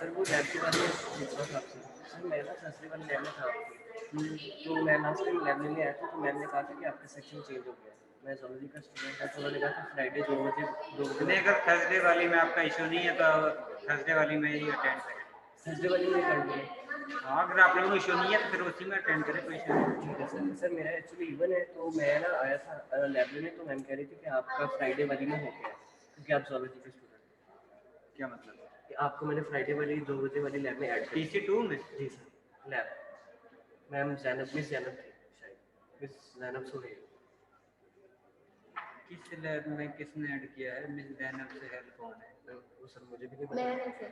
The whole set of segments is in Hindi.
सर वो लैब के बारे में पूछना था आपसे। सर मैं ना थर्सडे वाले लैब में था आपके, तो मैं लास्ट टाइम लैब लेने आया था तो मैम ने कहा था कि आपका सेक्शन चेंज हो गया है। मैं ज़ूलॉजी का स्टूडेंट था तो उन्होंने कहा था फ्राइडे 2 बजे नहीं, अगर थर्सडे वाली में आपका इशू नहीं है तो थर्सडे वाली में ही अटेंड करें। थर्सडे वाली में कर दूँ? हाँ, अगर आप लोगों को इशू नहीं है तो फिर उसी में अटेंड करें, कोई इशू नहीं। ठीक है सर। सर मेरा एक्चुअली इवन है तो मैं ना आया था लैब में, तो मैम कह रही थी कि आपका फ्राइडे वाली में हो गया है क्योंकि आप ज़ूलॉजी के स्टूडेंट हैं। क्या मतलब? कि आपको मैंने फ्राइडे वाली 2 बजे वाली लैब में ऐड कर TC2 में? जी sir. Lab ma'am Zainab, miss Zainab थी शायद, मिस जैनब सोहेल। किस लैब में किसने ऐड किया है? मिस जैनब सोहेल कौन है? तो वो सर मुझे भी नहीं पता। मैं सर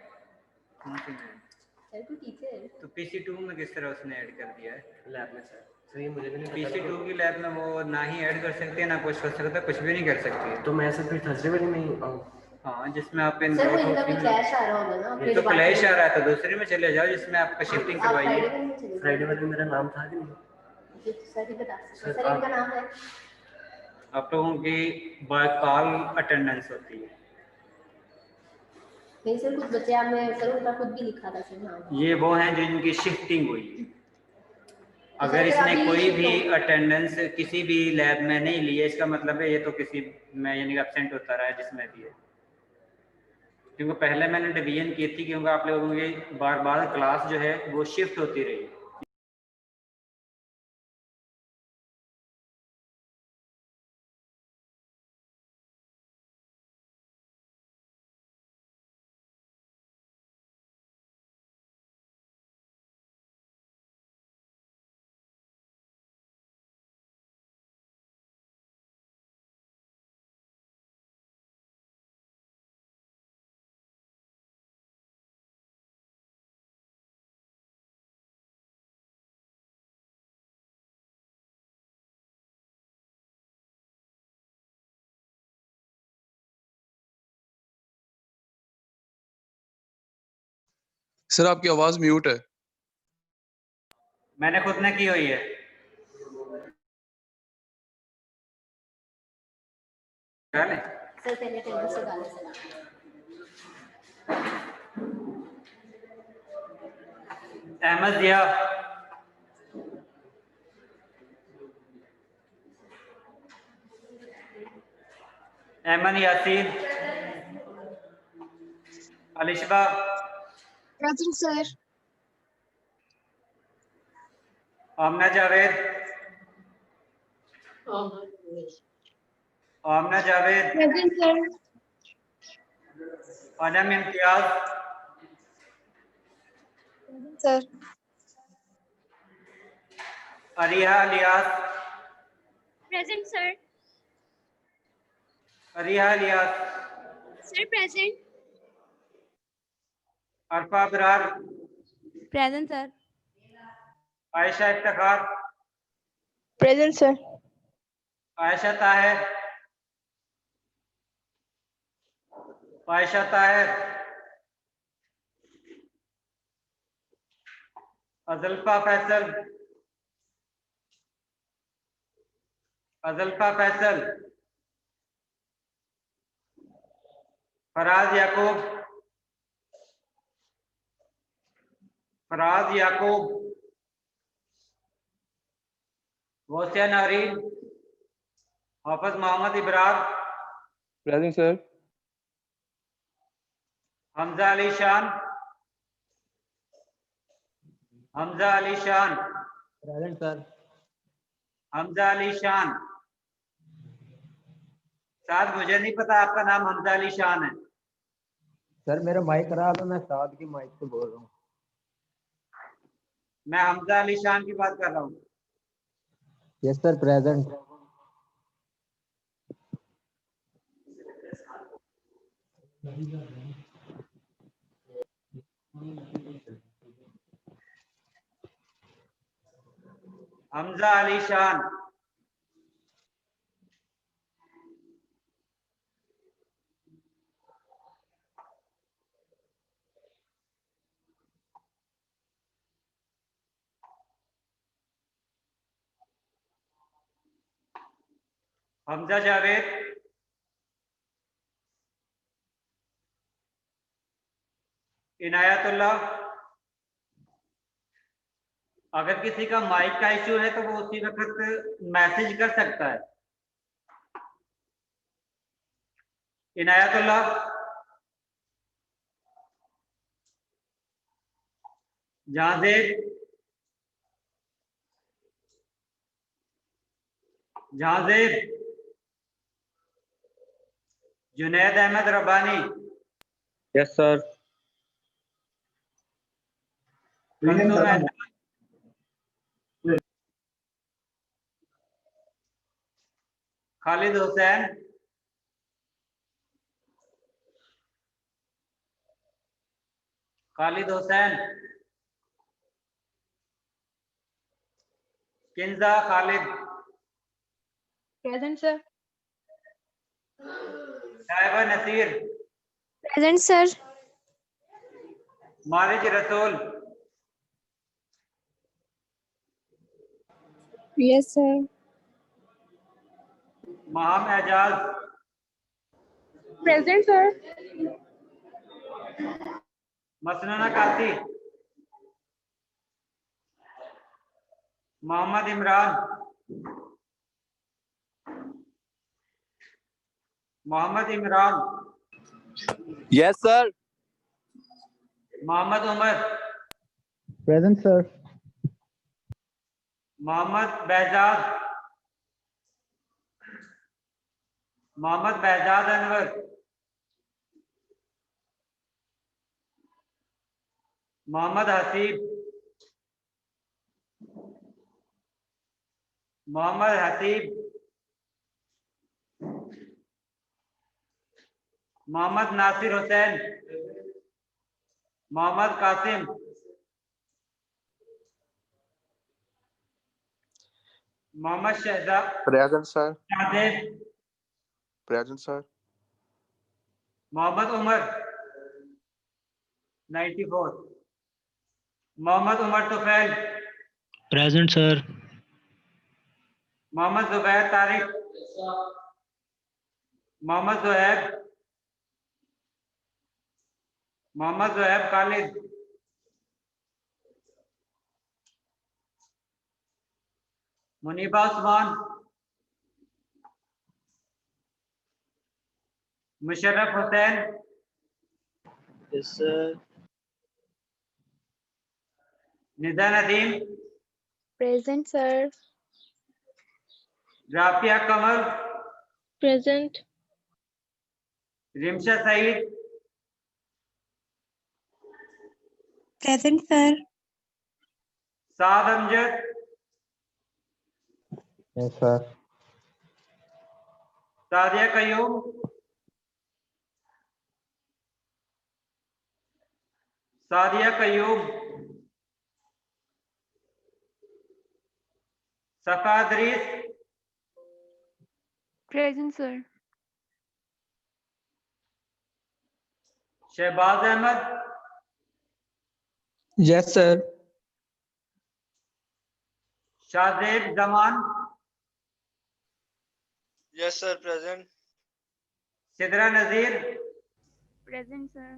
कौन सी मैम? सर कोई टीचर है। तो PC2 में किस तरह उसने ऐड कर दिया है? लैब में सर। सर ये मुझे भी नहीं पता। PC2 की लैब में वो ना ही ऐड कर सकती है, ना कुछ हो सकता, कुछ भी नहीं कर सकती है। तो मैं सर फिर थर्सडे वाली में ही आऊँ? हाँ, जिसमें आप सर इनवाइट वो इनका होती कोई हैं। क्लैश आ रहा होगा ना, ये तो क्लैश आ रहा है तो दूसरे में चले जाओ जिसमें आपका शिफ्टिंग आप करवाइए। फ्राइडे में चले फ्राइडे वाले में मेरा नाम था कि नहीं? जी सर ही बता सकते सर सर इनका नाम है। आप लोगों की बाय कॉल अटेंडेंस होती है। नहीं सर कुछ बच्चे आपने सर उनका खुद भी लिखा था सर नाम। ये वो हैं जिनकी शिफ्टिंग हुई है। तो अगर सर इसने अभी कोई shift भी होगी। अटेंडेंस किसी भी लैब में नहीं ली है, इसका मतलब है ये तो किसी में यानी एब्सेंट होता रहा है जिसमें भी है। क्योंकि पहले मैंने डिवीजन की थी क्योंकि आप लोगों की बार बार क्लास जो है वो शिफ्ट होती रही। सर आपकी आवाज म्यूट है। मैंने खुद ने की हुई है। सर पहले टेबल से डालें sir. Ahmed Zia, Ahmed Yasin, Alishba, present sir. Amna Javed, Amna Javed, present sir. Anam Imtiaz, sir Ariha Ilyas, present sir. Ariha Ilyas, sir present. Arfa Abrar, present sir. Ayesha Iftikhar, present sir. Ayesha Tahir, Ayesha Tahir, Ajalfa Faisal, Ajalfa Faisal, Faraz Yaqub, Faraz Yaqub, Gausia Nareen, Hafiz Muhammad Ibrar, present sir. Hamza Ali Shan, Hamza Ali शान, प्रेजेंट सर। हमजा अली शान। साथ मुझे नहीं पता आपका नाम हमजा अली शान है। सर मेरा माइक खराब है, मैं साद की माइक से बोल रहा हूँ। मैं हमजा अली शान की बात कर रहा हूँ। Yes sir present. Hamza Ali Shan, Hamza Javed, Inayatullah. अगर किसी का माइक का इश्यू है तो वो उसी वक्त मैसेज कर सकता है। Inayatullah. Jahanzeb. Jahanzeb. Junaid Ahmed Rabbani. Yes sir. Kulsoom Ehsan. Khalid Hussain. Khalid Hussain. Kinza Khalid. Present, sir. साहिबा नसीर। Present, sir. मारिज रसूल। Yes, sir. Maham Ejaz. Present, sir. Masnoona Qasi. Muhammad Imran. Muhammad Imran. Yes sir. Muhammad Umar. Present sir. Muhammad Behzad. Muhammad Behzad Anwar. Muhammad Haseeb. Mohammad Haseeb. Muhammad Nasir Hussain. Muhammad Qasim. Muhammad Shahzad. Present sir. Shahdev. Present sir. Muhammad Umar 94। Muhammad Umar Tufail. Present sir. Muhammad Zubair Tariq. Muhammad Zohaib. Muhammad Zohaib Khalid. Muneeba Usman. Musharraf Hussain. Yes sir. Nida Nadeem. Present, sir. Rafia Qamar. Present. Rimsha Saeed. Present, sir. Saad Amjad. Yes sir. Sadia Qayyum. Sadia Qayyum. Safa Adrees. Present, sir. Shahbaz Ahmed. Yes sir. Shahzeb Zaman. Yes sir. Present. Sidra Nazir. Present, sir.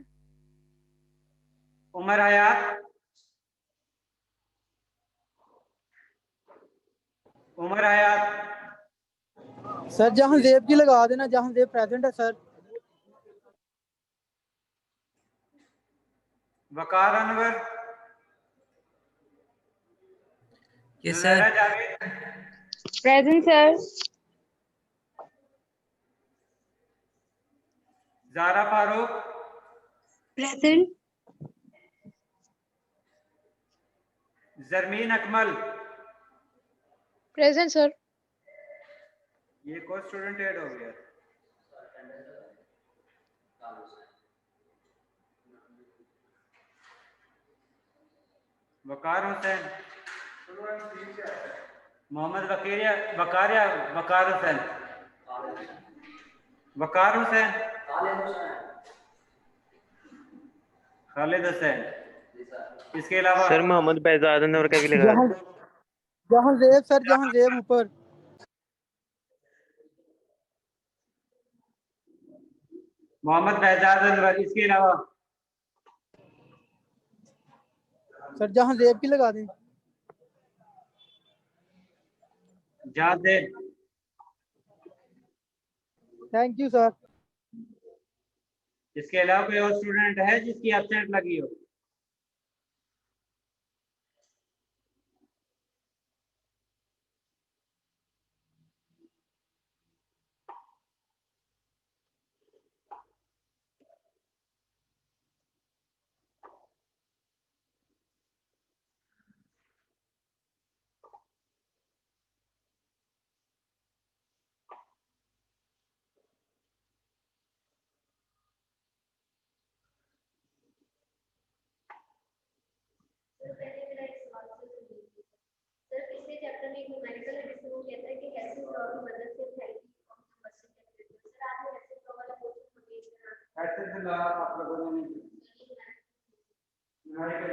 Umar Hayat. Umar Hayat. Sir Jahanzeb की लगा देना, जहांजेब प्रेजेंट है sir. Waqar Anwar. Yes Junaira sir. Javed. Present, sir. Zara Farooq. Present. Zarmeen Akmal. Present, sir. ये कोई स्टूडेंट ऐड हो गया। वकार हुसैन। मोहम्मद वकीरिया वकारिया वकार हुसैन। वकार हुसैन। खालिद हुसैन। इसके अलावा सर मोहम्मद बेहजाद अनवर का भी लगा दें। जहांजेब सर, जहांजेब ऊपर। मोहम्मद बेहजाद अनवर। इसके अलावा सर जहाँ जेब की लगा दें। जादेब। Thank you sir. इसके अलावा कोई और स्टूडेंट है जिसकी एब्सेंट लगी हो? सर पिछले चैप्टर में एक न्यूमेरिकल है जिसमें वो कहता है कि हेसियन लॉ की मदद से therapy of combustion temperature. Sir आपने हेसियन लॉ वाला क्वेश्चन हमें इस तरह हेसियन लॉ आप लोगों ने न्यूमेरिकल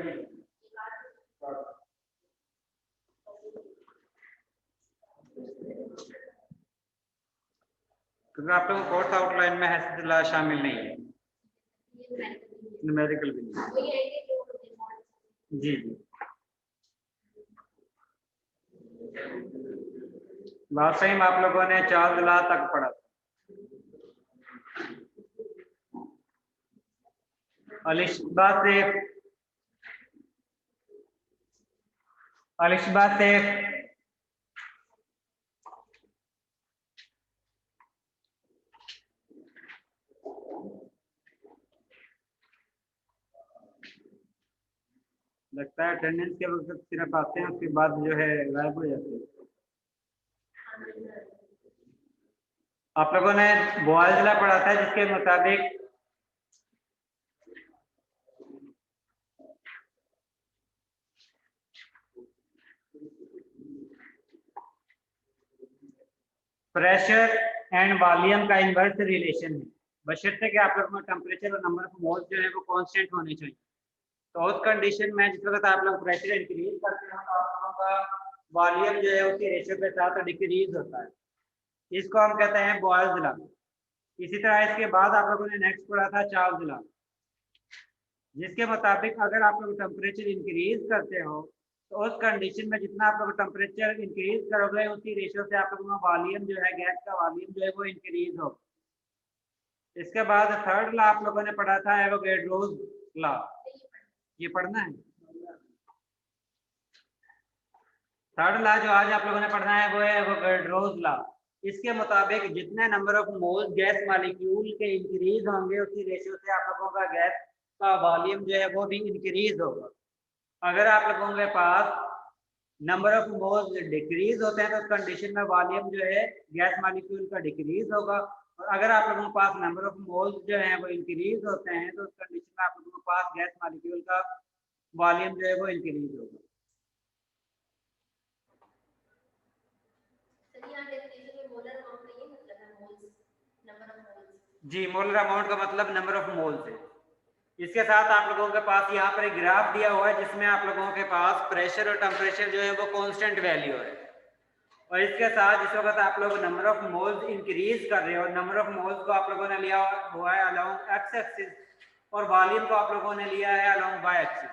क्योंकि आप लोगों को कोर्स आउटलाइन में हेसियन लॉ शामिल नहीं है, न्यूमेरिकल भी नहीं। जी जी, लास्ट टाइम आप लोगों ने चार्ल्स लॉ तक पढ़ा था। अलिशबा सेफ लगता है अटेंडेंस के वक्त सिर्फ आते हैं, उसके बाद जो है गायब हो जाते हैं। आप लोगों ने बॉयज लॉ पढ़ा था जिसके मुताबिक प्रेशर एंड वॉल्यूम का इनवर्स रिलेशन है, बशर्ते कि आप लोगों को टेम्परेचर और नंबर ऑफ मोल्स जो है वो कांस्टेंट होने चाहिए। तो उस कंडीशन में जिस वक्त आप लोग प्रेशर इंक्रीज करते हो तो आप लोगों का वॉल्यूम जो है उसी रेशियो के साथ डिक्रीज होता है, इसको हम कहते हैं बॉयल्स लॉ। इसी तरह इसके बाद आप लोगों ने नेक्स्ट पढ़ा था चार्ल्स लॉ, जिसके मुताबिक अगर आप लोग टेम्परेचर इंक्रीज करते हो तो उस कंडीशन में जितना आप लोग टेम्परेचर इंक्रीज करोगे उसी रेशियो से आप लोगों का वॉल्यूम जो है, गैस का वॉल्यूम जो है वो इंक्रीज होगा। इसके बाद थर्ड लॉ आप लोगों ने पढ़ा था एवोगैड्रोस लॉ, ये पढ़ना है। थर्ड लॉ जो आज आप लोगों ने पढ़ना है वो है एवोगैड्रोस लॉ। इसके मुताबिक जितने number of moles gas molecule के इंक्रीज होंगे उसी रेशियो से आप लोगों का गैस का वॉल्यूम जो है वो भी इंक्रीज होगा। अगर आप लोगों के पास नंबर ऑफ मोल्स डिक्रीज होते हैं तो उस कंडीशन में वॉल्यूम जो है गैस मॉलिक्यूल का डिक्रीज होगा, और अगर आप लोगों के पास नंबर ऑफ मोल्स जो है वो इंक्रीज होते हैं तो उस कंडीशन में आप लोगों के पास गैस मॉलिक्यूल का वॉल्यूम जो है वो इंक्रीज होगा। जी, मोलर अमाउंट का मतलब नंबर ऑफ मोल्स है। इसके साथ आप लोगों के पास यहाँ पर एक ग्राफ दिया हुआ है जिसमें आप लोगों के पास प्रेशर और टेम्परेचर जो है वो कांस्टेंट वैल्यू है, और इसके साथ जिस वक्त आप लोग नंबर ऑफ मोल्स इंक्रीज कर रहे हो, नंबर ऑफ मोल्स को आप लोगों ने लिया हुआ है अलोंग एक्स एक्सिस और वॉल्यूम को आप लोगों ने लिया है अलोंग वाई एक्सिस।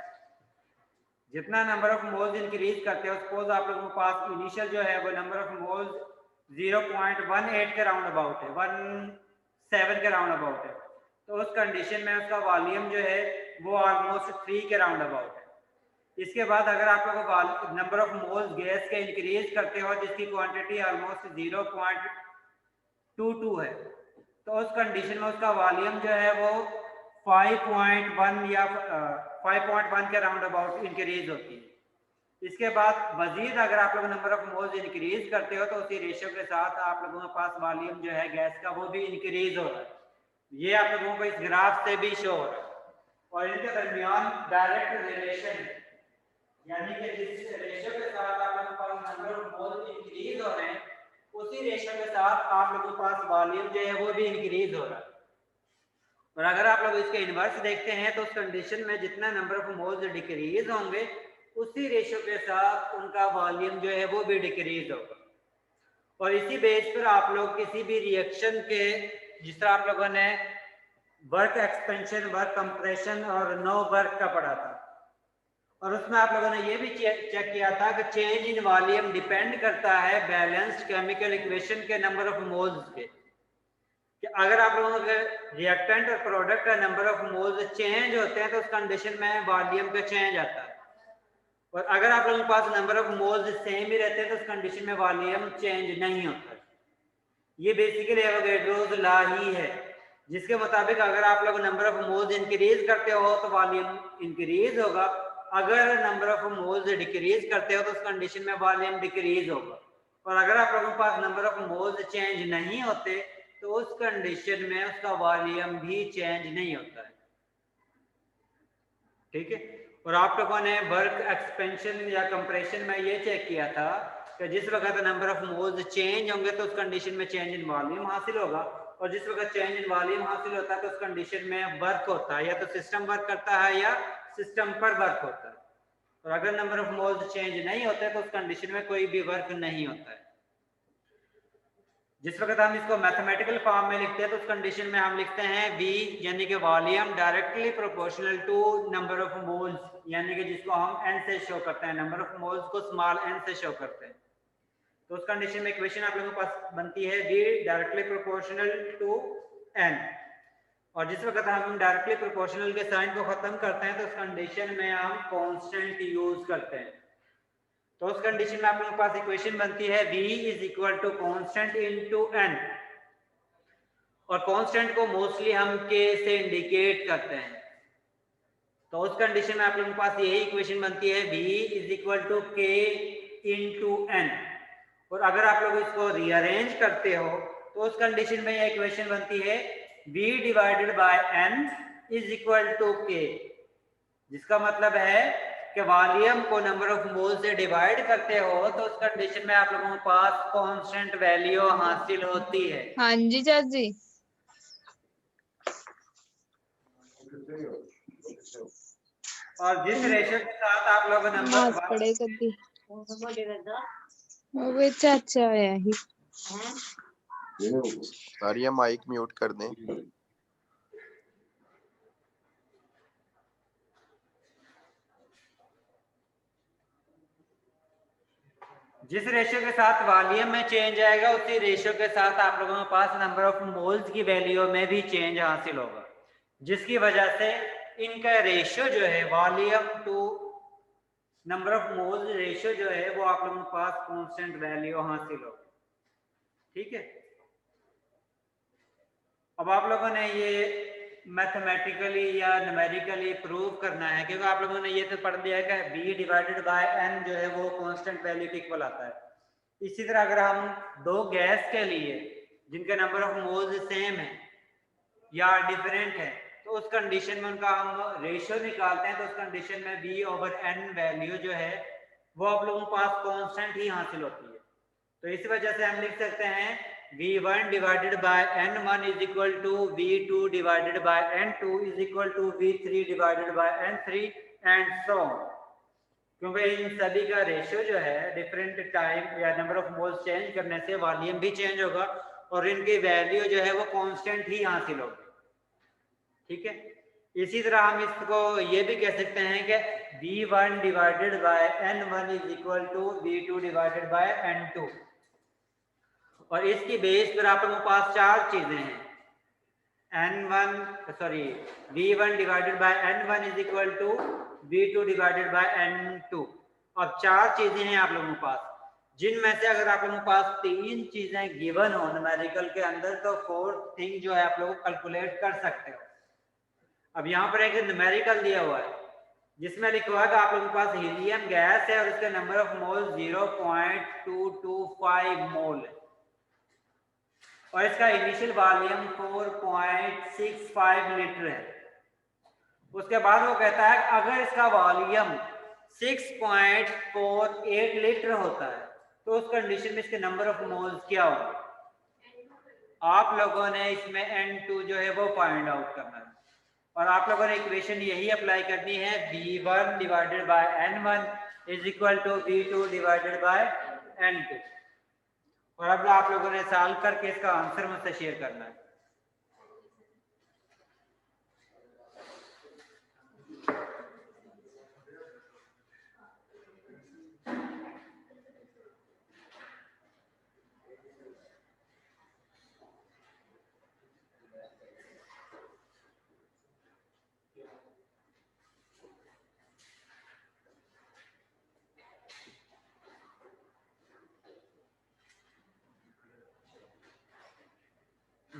जितना नंबर ऑफ मोल्स इंक्रीज करते हो, सपोज आप लोगों के पास इनिशियल जो है वो नंबर ऑफ मोल्स 0.18 के राउंड अबाउट है, 17 के राउंड अबाउट है, तो उस कंडीशन में उसका वॉल्यूम जो है वो ऑलमोस्ट 3 के राउंड अबाउट है। इसके बाद अगर आप लोग नंबर ऑफ मोल्स गैस के इंक्रीज करते हो जिसकी क्वांटिटी ऑलमोस्ट 0.22 है, तो उस कंडीशन में उसका वॉल्यूम जो है वो 5.1 या 5.1 के राउंड अबाउट इंक्रीज होती है। इसके बाद मजीद अगर आप लोग नंबर ऑफ मोल्स इंक्रीज करते हो तो उसी रेशियो के साथ आप लोगों के पास वॉल्यूम जो है गैस का वो भी इंक्रीज हो रहा है। ये आप लोगों को इस ग्राफ से भी शो हो रहा है, और इनके दरमियान डायरेक्ट रिलेशन है, यानी कि जिस रेशियो के साथ आप लोगों के पास नंबर ऑफ मोल्स इंक्रीज हो रहे हैं उसी रेशियो के साथ आप लोगों के पास वॉल्यूम जो है वो भी इंक्रीज हो रहा है। और अगर आप लोग इसके इन्वर्स देखते हैं तो उस कंडीशन में जितना नंबर ऑफ मोल्स डिक्रीज होंगे उसी रेशियो के साथ उनका वॉल्यूम जो है वो भी डिक्रीज होगा। और इसी बेस पर आप लोग किसी भी रिएक्शन के, जिस तरह आप लोगों ने वर्क एक्सपेंशन, वर्क कंप्रेशन और नो वर्क का पढ़ा था, और उसमें आप लोगों ने ये भी चेक किया था कि चेंज इन वॉल्यूम डिपेंड करता है बैलेंस्ड केमिकल इक्वेशन के नंबर ऑफ मोल्स पे, कि अगर आप लोगों के रिएक्टेंट और प्रोडक्ट का नंबर ऑफ मोल्स चेंज होते हैं तो उस कंडीशन में वॉल्यूम का चेंज आता है, और अगर आप लोगों के पास नंबर ऑफ मोल्स सेम ही रहते हैं तो उस कंडीशन में वॉल्यूम चेंज नहीं होता। ये बेसिकली एवोगैड्रोस लॉ ही है, जिसके मुताबिक अगर आप लोग नंबर ऑफ मोल्स इंक्रीज करते हो तो वॉल्यूम इंक्रीज होगा, अगर नंबर ऑफ मोल्स डिक्रीज करते हो तो उस कंडीशन में वॉल्यूम डिक्रीज होगा, और अगर आप लोगों के पास नंबर ऑफ मोल्स चेंज नहीं होते तो उस कंडीशन में उसका वॉल्यूम भी चेंज नहीं होता है। ठीक है, और आप लोगों ने वर्क एक्सपेंशन या कंप्रेशन में ये चेक किया था कि जिस वक्त नंबर ऑफ मोल्स चेंज होंगे तो उस कंडीशन में चेंज इन वॉल्यूम हासिल होगा, और जिस वक्त चेंज इन वॉल्यूम हासिल होता है तो उस कंडीशन में वर्क होता है, या तो सिस्टम वर्क करता है या सिस्टम पर वर्क होता है, और अगर नंबर ऑफ मोल्स चेंज नहीं होते तो उस कंडीशन में कोई भी वर्क नहीं होता है। जिस वक्त हम इसको मैथमेटिकल फॉर्म में लिखते हैं तो उस कंडीशन में हम लिखते हैं V यानी कि volume directly proportional to number of moles, यानी कि जिसको हम n से शो करते हैं, नंबर ऑफ मोल्स को स्मॉल n से शो करते हैं, तो उस कंडीशन में इक्वेशन आप लोगों के पास बनती है V directly proportional to n, और जिस वक्त हम डायरेक्टली प्रोपोर्शनल के साइन को खत्म करते हैं तो उस कंडीशन में हम कांस्टेंट यूज करते हैं, तो उस कंडीशन में आप लोगों के पास इक्वेशन बनती है V is equal to constant into n, और कांस्टेंट को मोस्टली हम K से इंडिकेट करते हैं, तो उस कंडीशन में आप लोगों के पास यही इक्वेशन बनती है V is equal to K into n, और अगर आप लोग इसको रीअरेंज करते हो तो उस कंडीशन में यह इक्वेशन बनती है V divided by n is equal to K, जिसका मतलब है कि वॉल्यूम को नंबर ऑफ मोल से डिवाइड करते हो तो उस कंडीशन में आप लोगों के पास कांस्टेंट वैल्यू हासिल होती है। हाँ जी चाची। और जिस रेशो के साथ आप लोग नमाज पढ़े कभी वो चाचा है ही। सारिया माइक म्यूट कर दें। जिस रेशियो के साथ वॉल्यूम में चेंज आएगा उसी रेशियो के साथ आप लोगों के पास नंबर ऑफ मोल्स की वैल्यू में भी चेंज हासिल होगा, जिसकी वजह से इनका रेशियो जो है volume to number of moles ratio जो है वो आप लोगों के पास कांस्टेंट वैल्यू हासिल होगा। ठीक है, अब आप लोगों ने ये मैथमेटिकली या न्यूमेरिकली प्रूव करना है, क्योंकि आप लोगों ने ये तो पढ़ लिया है कि b डिवाइडेड बाय n जो है वो कांस्टेंट वैल्यू के इक्वल आता है। इसी तरह अगर हम दो गैस के लिए जिनके नंबर ऑफ मोल्स सेम है या डिफरेंट है तो उस कंडीशन में उनका हम रेशियो निकालते हैं, तो उस कंडीशन में b ओवर n वैल्यू जो है वो आप लोगों के पास कांस्टेंट ही हासिल होती है। तो इस वजह से हम लिख सकते हैं V1 divided by N1 is equal to V2 divided by N2 is equal to V3 divided by N3 and so on, क्योंकि इन सभी का रेशियो जो है डिफरेंट टाइम या नंबर ऑफ मोल्स चेंज करने से वॉल्यूम भी चेंज होगा और इनकी वैल्यू जो है वो कांस्टेंट ही हासिल होगी। ठीक है, इसी तरह हम इसको ये भी कह सकते हैं कि V1 divided by N1 is equal to V2 divided by N2, और इसकी बेस पर आप लोगों के पास चार चीजें हैं। V1 divided by N1 is equal to V2 divided by N2, अब चार चीजें हैं आप लोगों के पास, जिनमें से अगर आप लोगों के पास तीन चीजें गिवन हो न्यूमेरिकल के अंदर तो फोर्थ थिंग जो है आप लोग कैलकुलेट कर सकते हो। अब यहाँ पर एक न्यूमेरिकल दिया हुआ है जिसमें लिखा हुआ है कि आप लोगों के पास हीलियम गैस है और उसके नंबर ऑफ मोल 0.225 मोल है और इसका इनिशियल वॉल्यूम 4.65 लीटर है। उसके बाद वो कहता है अगर इसका वॉल्यूम 6.48 लीटर होता है तो उस कंडीशन में इसके नंबर ऑफ मोल्स क्या होंगे। आप लोगों ने इसमें N2 जो है वो फाइंड आउट करना है और आप लोगों ने इक्वेशन यही अप्लाई करनी है V1 divided by N1 is equal to V2 divided by N2, और अब आप लोगों ने सॉल्व करके इसका आंसर मुझसे शेयर करना है।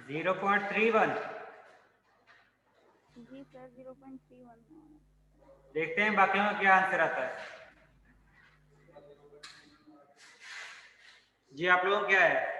0.31। जी सर 0.31। देखते हैं बाकियों का क्या आंसर आता है। जी आप लोगों को क्या है?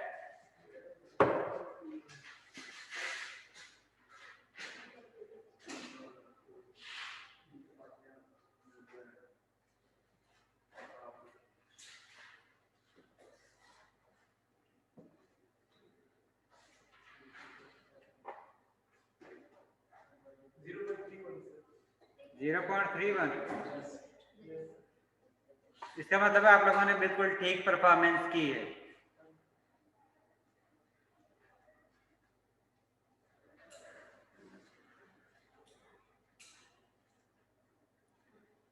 इसका मतलब है आप लोगों ने बिल्कुल ठीक परफॉर्मेंस की है।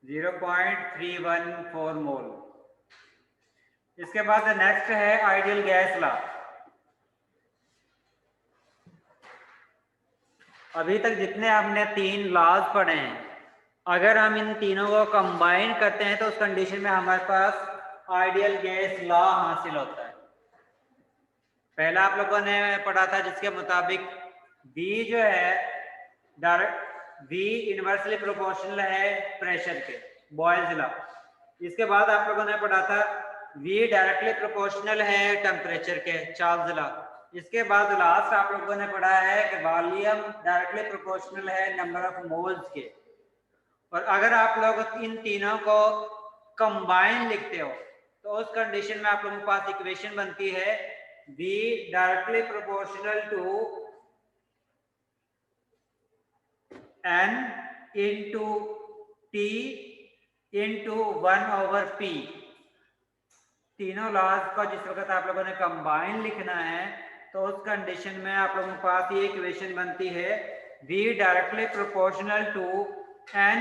.314 मोल। इसके बाद नेक्स्ट है आइडियल गैस लॉ। अभी तक जितने हमने 3 लॉज पढ़े हैं, अगर हम इन तीनों को कंबाइन करते हैं तो उस कंडीशन में हमारे पास आइडियल गैस लॉ हासिल होता है। पहला आप लोगों ने पढ़ा था जिसके मुताबिक V जो है डायरेक्ट V इनवर्सली प्रोपोर्शनल है प्रेशर के, बॉयल्स लॉ। इसके बाद आप लोगों ने पढ़ा था V डायरेक्टली प्रोपोर्शनल है टेम्परेचर के, चार्ल्स लॉ। इसके बाद लास्ट आप लोगों ने पढ़ा है कि वॉल्यूम डायरेक्टली प्रोपोर्शनल है नंबर ऑफ मोल्स के। और अगर आप लोग इन तीनों को कंबाइन लिखते हो तो उस कंडीशन में आप लोगों के पास इक्वेशन बनती है V directly proportional to N into T into 1/P। तीनों लॉज को जिस वक्त आप लोगों ने कंबाइन लिखना है तो उस कंडीशन में आप लोगों के पास ये इक्वेशन बनती है V directly proportional to N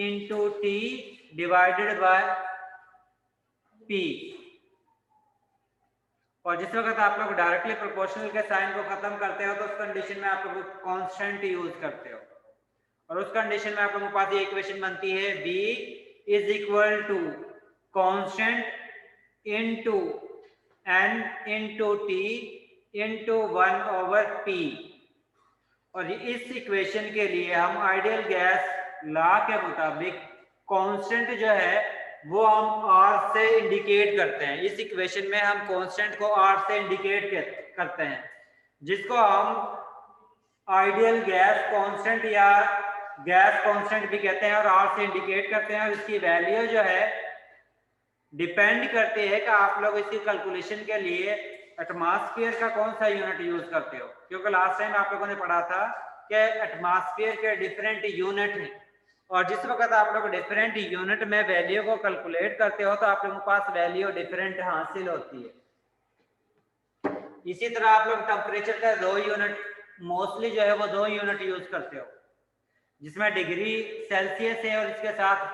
into T divided by P। और जिस वक्त आप लोग डायरेक्टली प्रोपोर्शनल के साइन को खत्म करते हो तो उस कंडीशन में आप लोग कांस्टेंट यूज करते हो, और उस कंडीशन में आप लोगों के पास ये इक्वेशन बनती है V is equal to constant into N into T into 1/P। और इस इक्वेशन के लिए हम आइडियल गैस लॉ के मुताबिक कांस्टेंट जो है वो हम R से इंडिकेट करते हैं। इस इक्वेशन में हम कांस्टेंट को R से इंडिकेट करते हैं, जिसको हम आइडियल गैस कांस्टेंट या गैस कांस्टेंट भी कहते हैं और R से इंडिकेट करते हैं। और इसकी वैल्यू जो है डिपेंड करती है कि आप लोग इसकी कैलकुलेशन के लिए एटमॉस्फेयर का कौन सा यूनिट यूज करते हो, क्योंकि लास्ट टाइम आप लोगों ने पढ़ा था कि एटमॉस्फेयर के डिफरेंट यूनिट हैं, और जिस वक्त आप लोग डिफरेंट यूनिट में वैल्यू को कैलकुलेट करते हो तो आप लोगों के पास वैल्यू डिफरेंट हासिल होती है। इसी तरह आप लोग टेम्परेचर का 2 यूनिट मोस्टली जो है वो 2 यूनिट यूज करते हो, जिसमें डिग्री सेल्सियस है और इसके साथ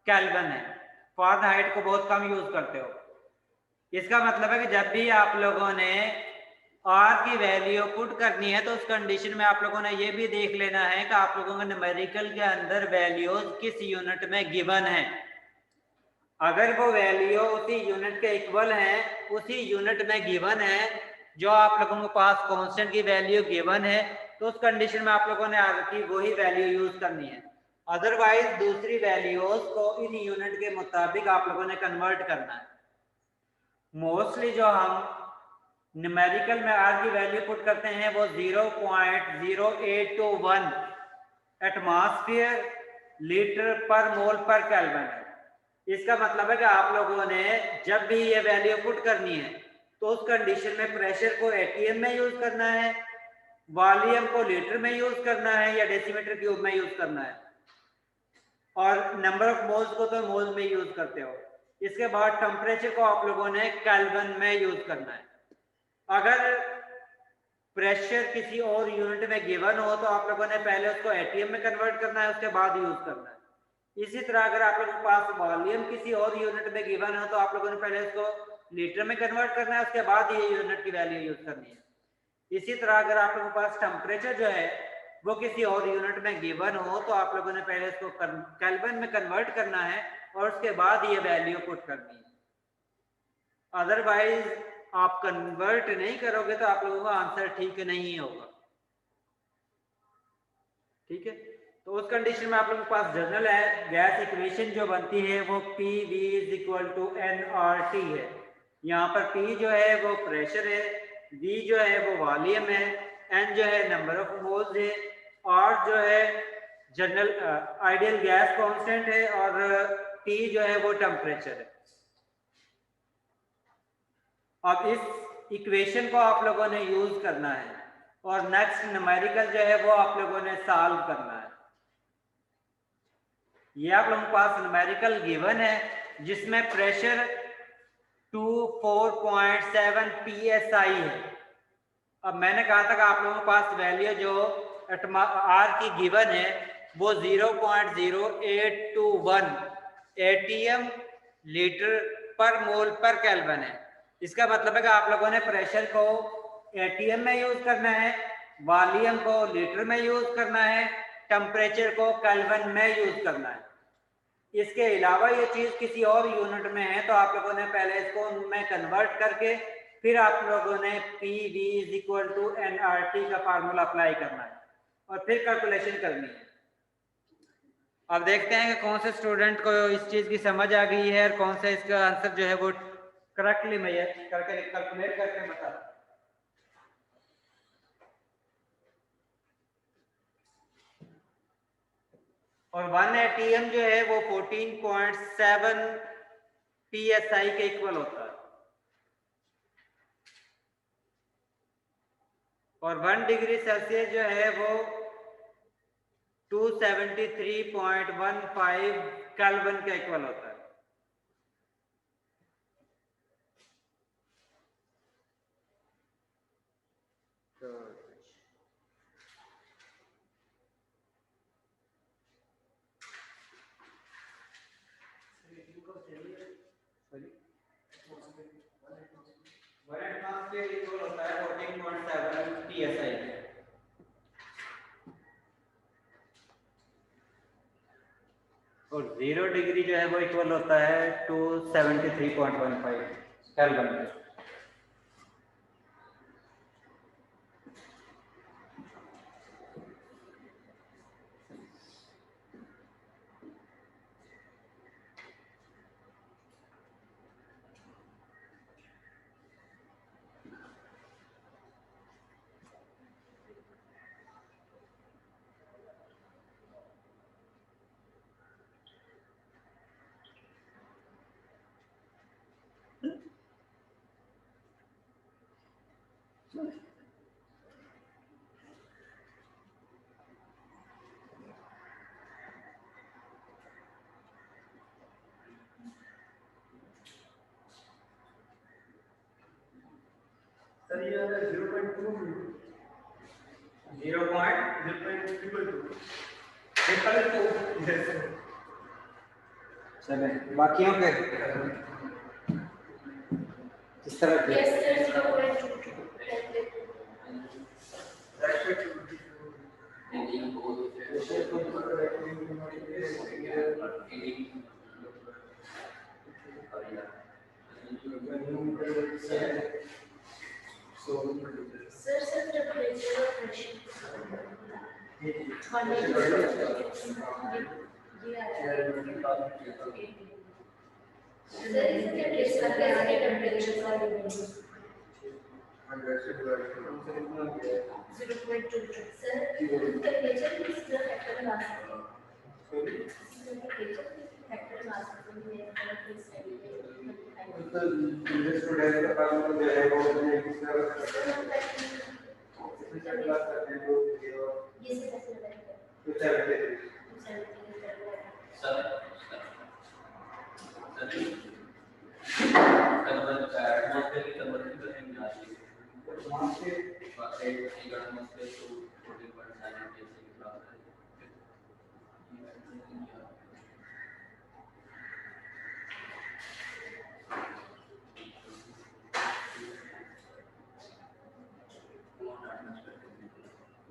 केल्विन है। फ़ारेनहाइट को बहुत कम यूज करते हो। इसका मतलब है कि जब भी आप लोगों ने R की वैल्यू पुट करनी है तो उस कंडीशन में आप लोगों ने ये भी देख लेना है कि आप लोगों के न्यूमेरिकल के अंदर वैल्यूज किस यूनिट में गिवन है। अगर वो वैल्यू उसी यूनिट के इक्वल है, उसी यूनिट में गिवन है जो आप लोगों के पास कांस्टेंट की वैल्यू गिवन है, तो उस कंडीशन में आप लोगों ने आगे की वही वैल्यू यूज करनी है। अदरवाइज दूसरी वैल्यूज को इन यूनिट के मुताबिक आप लोगों ने कन्वर्ट करना है। मोस्टली जो हम न्यूमेरिकल में R की वैल्यू पुट करते हैं वो 0.0821 एटमॉस्फेयर लीटर पर मोल पर केल्विन है। इसका मतलब है कि आप लोगों ने जब भी ये वैल्यू पुट करनी है तो उस कंडीशन में प्रेशर को ATM में यूज करना है, वॉल्यूम को लीटर में यूज करना है या डेसीमीटर क्यूब में यूज करना है, और नंबर ऑफ मोल्स को तो मोल्स में यूज करते हो। इसके बाद टेम्परेचर को आप लोगों ने केल्विन में यूज करना है। अगर प्रेशर किसी और यूनिट में गिवन हो तो आप लोगों ने पहले उसको ATM में कन्वर्ट करना है, उसके बाद यूज करना है। इसी तरह अगर आप लोगों के पास वॉल्यूम किसी और यूनिट में गिवन हो तो आप लोगों ने पहले उसको लीटर में कन्वर्ट करना है, उसके बाद ये यूनिट की वैल्यू यूज करनी है। इसी तरह अगर आप लोगों के पास टेम्परेचर जो है वो किसी और यूनिट में गिवन हो तो आप लोगों ने पहले इसको केल्विन में कन्वर्ट करना है और उसके बाद ये वैल्यू पुट करनी है। अदरवाइज आप कन्वर्ट नहीं करोगे तो आप लोगों का आंसर ठीक नहीं होगा। ठीक है, तो उस कंडीशन में आप लोगों के पास जनरल है गैस इक्वेशन जो बनती है वो PV is equal to nRT है। यहाँ पर P जो है वो प्रेशर है, V जो है वो वॉल्यूम है, N जो है नंबर ऑफ मोल्स है, R जो है जनरल आइडियल गैस कांस्टेंट है और T जो है वो टेम्परेचर है। अब इस इक्वेशन को आप लोगों ने यूज करना है और नेक्स्ट न्यूमेरिकल जो है वो आप लोगों ने सॉल्व करना है। ये आप लोगों के पास न्यूमेरिकल गिवन है जिसमें प्रेशर 24.7 psi है। अब मैंने कहा था कि आप लोगों के पास वैल्यू जो R की गिवन है वो 0.0821 ATM लीटर पर मोल पर केल्विन है। इसका मतलब है कि आप लोगों ने प्रेशर को ATM में यूज करना है, वॉल्यूम को लीटर में यूज करना है, टेम्परेचर को केल्विन में यूज करना है। इसके अलावा ये चीज किसी और यूनिट में है तो आप लोगों ने पहले इसको उनमें कन्वर्ट करके फिर आप लोगों ने PV is equal to nRT का फार्मूला अप्लाई करना है और फिर कैलकुलेशन करनी है। अब देखते हैं कि कौन से स्टूडेंट को इस चीज की समझ आ गई है और कौन सा इसका आंसर जो है वो करेक्टली मैं करके कैलकुलेट करके बता। और 1 ATM जो है वो 14.7 psi के इक्वल होता है और 1 डिग्री सेल्सियस जो है वो 273.15 केल्विन के इक्वल होता है। और 0 डिग्री जो है वो इक्वल होता है 273.15 केल्विन। सर ये 0.2 चले बाकियों के किस तरह के Yes, sir, 0.22. Sir, temperature or pressure? Sir, is the temperature or 0.22. Sir, temperature is the factor mass. Temperature factor mass. Yes,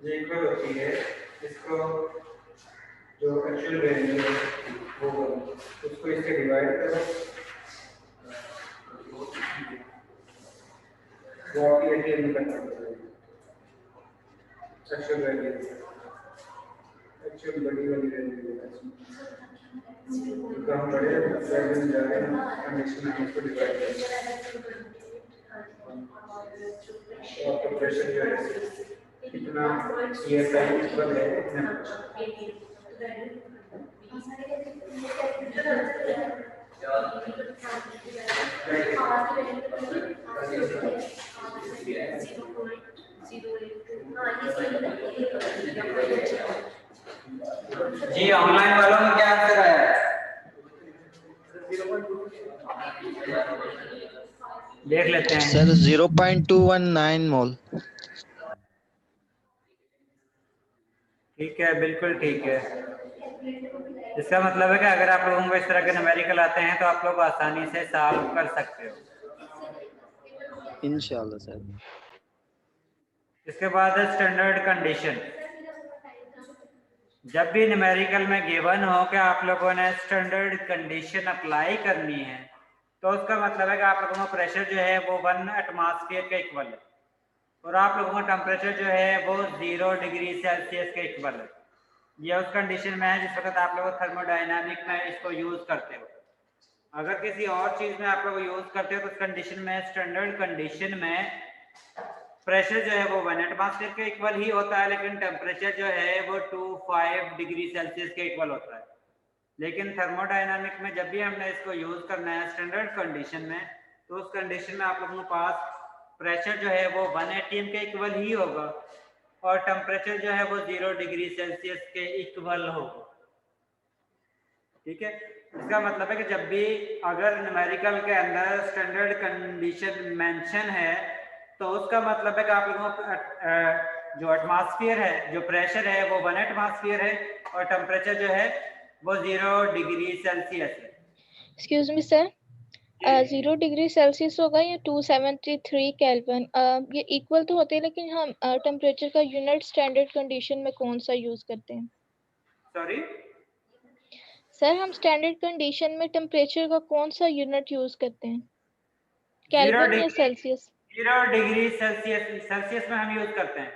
equal होती है इसको जो एक्चुअल वैल्यू है वो उसको इससे डिवाइड करो वो आपकी एटीएम में करना पड़ेगा एक्चुअल वैल्यू एक्चुअल बड़ी वाली वैल्यू है तो हम बड़े वैल्यू जा रहे हैं कंडीशन में इसको डिवाइड करें तो आपका प्रेशर जो है कितना CSI इक्वल है इतना जी ऑनलाइन वालों में क्या आंसर आया देख लेते हैं सर 0.219 मोल। ठीक है बिल्कुल ठीक है इसका मतलब है कि अगर आप लोगों को इस तरह के न्यूमेरिकल आते हैं तो आप लोग आसानी से सॉल्व कर सकते हो इंशाल्लाह सर। इसके बाद है स्टैंडर्ड कंडीशन जब भी न्यूमेरिकल में गिवन हो कि आप लोगों ने स्टैंडर्ड कंडीशन अप्लाई करनी है तो उसका मतलब है कि आप लोगों का प्रेशर जो है वो 1 एटमॉस्फेयर के इक्वल है और आप लोगों का टेम्परेचर जो है वो 0 डिग्री सेल्सियस के इक्वल है ये उस कंडीशन में है जिस वक्त आप लोग थर्मोडायनामिक में इसको यूज करते हो अगर किसी और चीज में आप लोग यूज करते हो तो उस कंडीशन में स्टैंडर्ड कंडीशन में प्रेशर जो है वो 1 एटमॉस्फेयर के इक्वल ही होता है लेकिन टेम्परेचर जो है वो 25 डिग्री सेल्सियस के इक्वल होता है लेकिन थर्मोडायनामिक में जब भी हमने इसको यूज करना है स्टैंडर्ड कंडीशन में तो उस कंडीशन में आप लोगों के पास प्रेशर जो है वो 1 atm के इक्वल ही होगा और टेम्परेचर जो है वो 0 डिग्री सेल्सियस के इक्वल होगा ठीक है इसका मतलब है कि जब भी अगर न्यूमेरिकल के अंदर स्टैंडर्ड कंडीशन मेंशन है तो उसका मतलब है कि आप लोगों को जो एटमॉस्फेयर है जो प्रेशर है वो 1 एटमॉस्फेयर है और टेम्परेचर जो है वो 0 डिग्री सेल्सियस है excuse me sir 0 degree Celsius होगा या 273 केल्विन ये इक्वल तो होते हैं लेकिन हम टेम्परेचर का यूनिट स्टैंडर्ड कंडीशन में कौन सा यूज करते हैं सॉरी सर हम स्टैंडर्ड कंडीशन में टेम्परेचर का कौन सा यूनिट यूज करते हैं 0 केल्विन या डिग्री सेल्सियस 0 डिग्री सेल्सियस में हम यूज करते हैं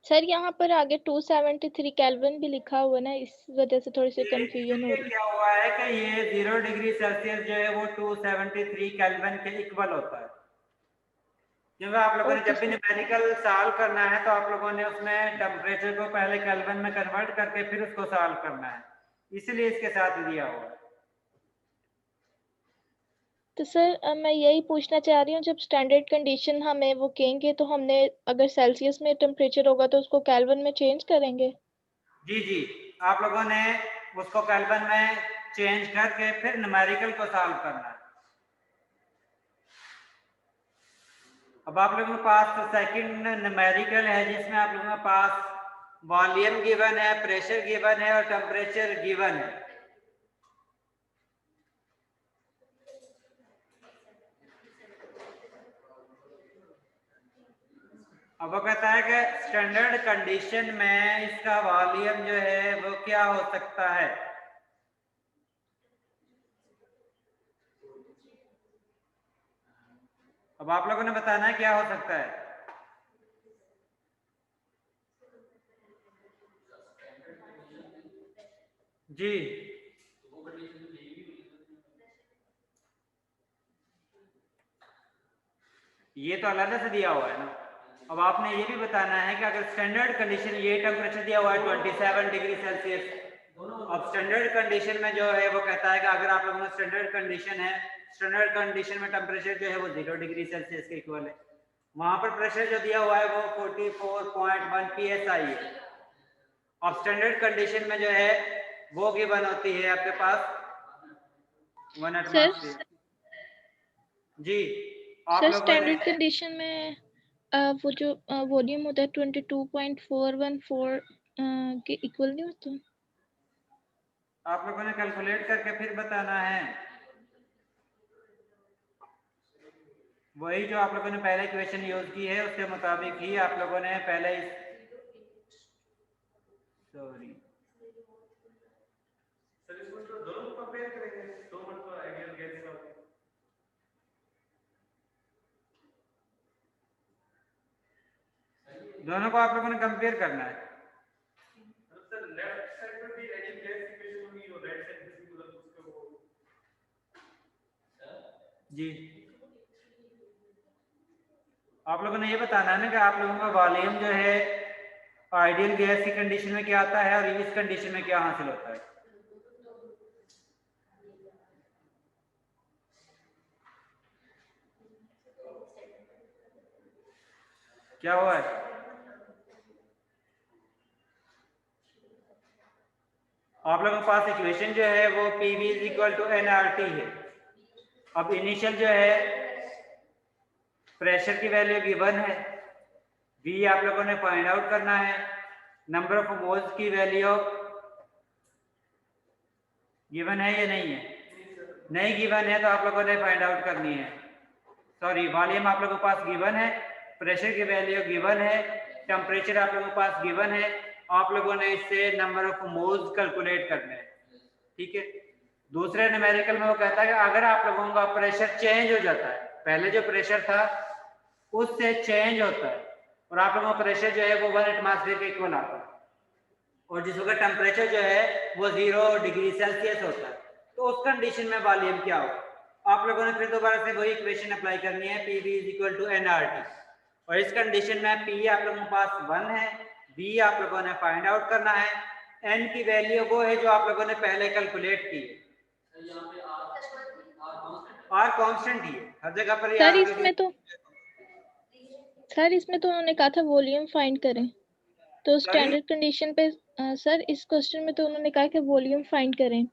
सर यहाँ पर आगे 273 केल्विन भी लिखा हुआ है ना इस वजह से थोड़ी सी कंफ्यूजन हो ये रही है क्या हुआ है कि ये 0 डिग्री सेल्सियस जो है वो 273 केल्विन के इक्वल होता है क्योंकि आप लोगों ने ओके जब भी सर न्यूमेरिकल सॉल्व करना है तो आप लोगों ने उसमें टेम्परेचर को पहले केल्विन में कन्वर्ट करके फिर उसको सॉल्व करना है इसलिए इसके साथ दिया हुआ है तो सर मैं यही पूछना चाह रही हूँ जब स्टैंडर्ड कंडीशन हमें वो कहेंगे तो हमने अगर सेल्सियस में टेम्परेचर होगा तो उसको केल्विन में चेंज करेंगे जी आप लोगों ने उसको केल्विन में चेंज करके फिर न्यूमेरिकल को सॉल्व करना है अब आप लोगों के पास तो सेकंड न्यूमेरिकल है जिसमें आप लोगों के पास वॉल्यूम गिवन है प्रेशर गिवन है और टेम्परेचर गिवन है अब वो कहता है कि स्टैंडर्ड कंडीशन में इसका वॉल्यूम जो है वो क्या हो सकता है अब आप लोगों ने बताना है क्या हो सकता है जी ये तो अलग से दिया हुआ है ना अब आपने ये भी बताना है कि अगर स्टैंडर्ड कंडीशन ये टेम्परेचर दिया हुआ है 27 डिग्री सेल्सियस अब स्टैंडर्ड कंडीशन में जो है वो कहता है कि अगर आप लोगों में स्टैंडर्ड कंडीशन है स्टैंडर्ड कंडीशन में टेम्परेचर जो है वो 0 डिग्री सेल्सियस के इक्वल है वहां पर प्रेशर जो दिया हुआ है वो 44.1 psi है अब स्टैंडर्ड कंडीशन में जो है वो गिवन होती है आपके पास 1 एटमॉस्फेयर जी आप सर लोगों ने स्टैंडर्ड कंडीशन में वो जो वॉल्यूम होता है 22.414 के इक्वल नहीं होता आप लोगों ने कैलकुलेट करके फिर बताना है वही जो आप लोगों ने पहले इक्वेशन यूज की है उसके मुताबिक ही आप लोगों ने पहले सॉरी सर इसको तो दोनों कंपेयर करेंगे तो मतलब आइडियल गैस का दोनों को आप लोगों ने कंपेयर करना है। जी आप लोगों ने ये बताना है ना कि आप लोगों का वॉल्यूम जो है आइडियल गैस की कंडीशन में क्या आता है और इस कंडीशन में क्या हासिल होता है। क्या हुआ है? आप लोगों के पास इक्वेशन जो है वो PV is equal to nRT है। अब इनिशियल जो है प्रेशर की वैल्यू गिवन है, V आप लोगों ने फाइंड आउट करना है, नंबर ऑफ मोल्स की वैल्यू गिवन है या नहीं है? नहीं गिवन है तो आप लोगों ने फाइंड आउट करनी है। सॉरी, वॉल्यूम आप लोगों के पास गिवन है, प्रेशर की वैल्यू गिवन है, टेम्परेचर आप लोगों के पास गिवन है, आप लोगों ने इससे नंबर ऑफ मोल्स कैलकुलेट करने हैं। ठीक है, दूसरे न्यूमेरिकल में वो कहता है कि अगर आप लोगों का प्रेशर चेंज हो जाता है, पहले जो प्रेशर था उससे चेंज होता है और आप लोगों का प्रेशर जो है वो 1 एटमॉस्फेयर के इक्वल आता है और जिस वक्त टेम्परेचर जो है वो 0 डिग्री सेल्सियस होता है, तो उस कंडीशन में वॉल्यूम क्या होगा? आप लोगों ने फिर दोबारा से वही इक्वेशन अप्लाई करनी है, PV is equal to nRT, और इस कंडीशन में P आप लोगों के पास 1 है, V आप लोगों ने फाइंड आउट करना है, N की वैल्यू वो है जो आप लोगों ने पहले कैलकुलेट की है, R कांस्टेंट ही है हर जगह पर। सर इसमें तो उन्होंने कहा था वॉल्यूम फाइंड करें, तो स्टैंडर्ड कंडीशन पे सर इस क्वेश्चन में तो उन्होंने कहा कि वॉल्यूम फाइंड करें,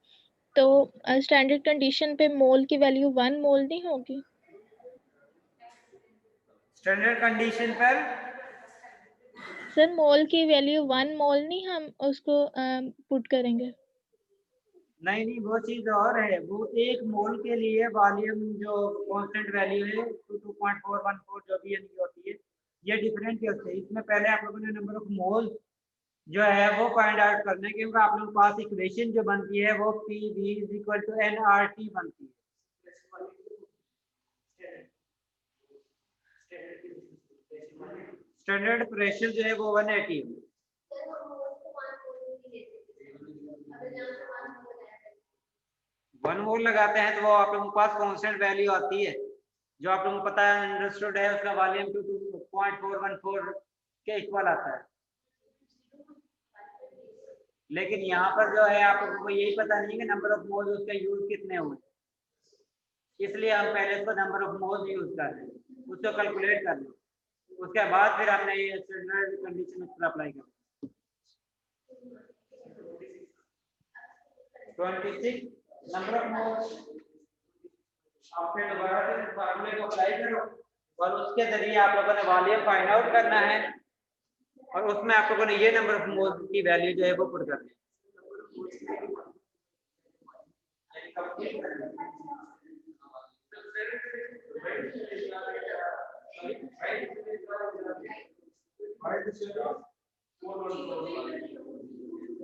तो स्टैंडर्ड कंडीशन पे मोल की वैल्यू 1 मोल नहीं होगी? स्टैंडर्ड कंडीशन पर सर मोल की वैल्यू 1 मोल नहीं हम उसको पुट करेंगे? नहीं, वो चीज और है, वो एक मोल के लिए वॉल्यूम जो कांस्टेंट वैल्यू है 2.414 जो भी यानी होती है, ये डिफरेंट होते हैं। इसमें पहले आप लोगों ने नंबर ऑफ मोल जो है वो फाइंड आउट करना है, क्योंकि आप लोगों के पास इक्वेशन जो बनती है वो PV is equal to nRT बनती है। स्टैंडर्ड प्रेशर जो है वो 180 है। 1 मोल लगाते हैं तो वो आप लोगों के पास कांस्टेंट वैल्यू आती है जो आप लोगों को पता है, अंडरस्टूड है, उसका वॉल्यूम 2.414 के इक्वल आता है। लेकिन यहाँ पर जो है आप लोगों को यही पता नहीं है कि नंबर ऑफ मोल्स उसके यूज कितने हुए, इसलिए हम पहले इसको नंबर ऑफ मोल्स यूज कर रहे हैं, उसको कैलकुलेट कर लें, उसके बाद फिर हमने ये स्टैंडर्ड कंडीशन पर अप्लाई कर 26 नंबर ऑफ मोल्स। आप फिर दोबारा से फार्मूले को अप्लाई करो और उसके जरिए आप लोगों ने वॉल्यूम फाइंड आउट करना है और उसमें आप लोगों ने ये नंबर ऑफ मोल्स की वैल्यू जो है वो पुट करनी है।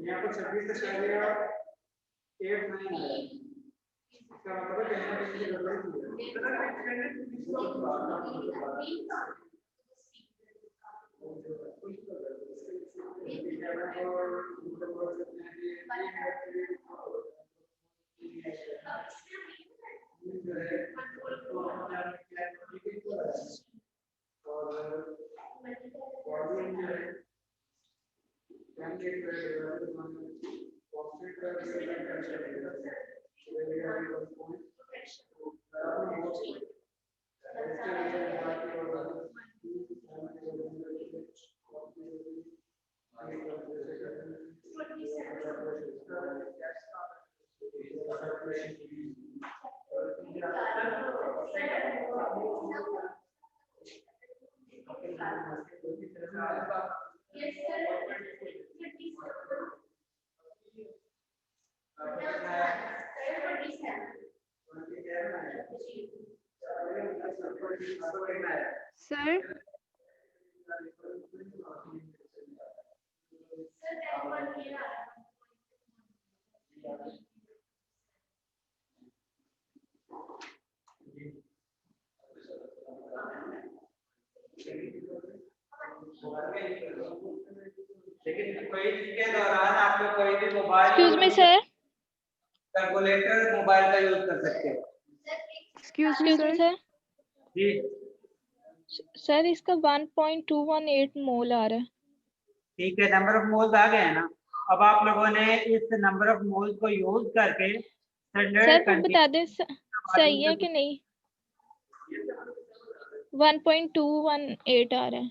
यहाँ पर 26 से पहले 8 9 है, इसका मतलब है कहीं किसी सर लेकिन कोई के दौरान आप लोग कोई भी mobile excuse me sir, calculator mobile का यूज कर सकते हो। एक्सक्यूज मी सर, जी सर इसका 1.218 मोल आ रहा है। ठीक है, नंबर ऑफ मोल्स आ गए हैं ना। अब आप लोगों ने इस नंबर ऑफ मोल्स को यूज करके सर वो बता दें सही है कि नहीं। 1.218 आ रहा है।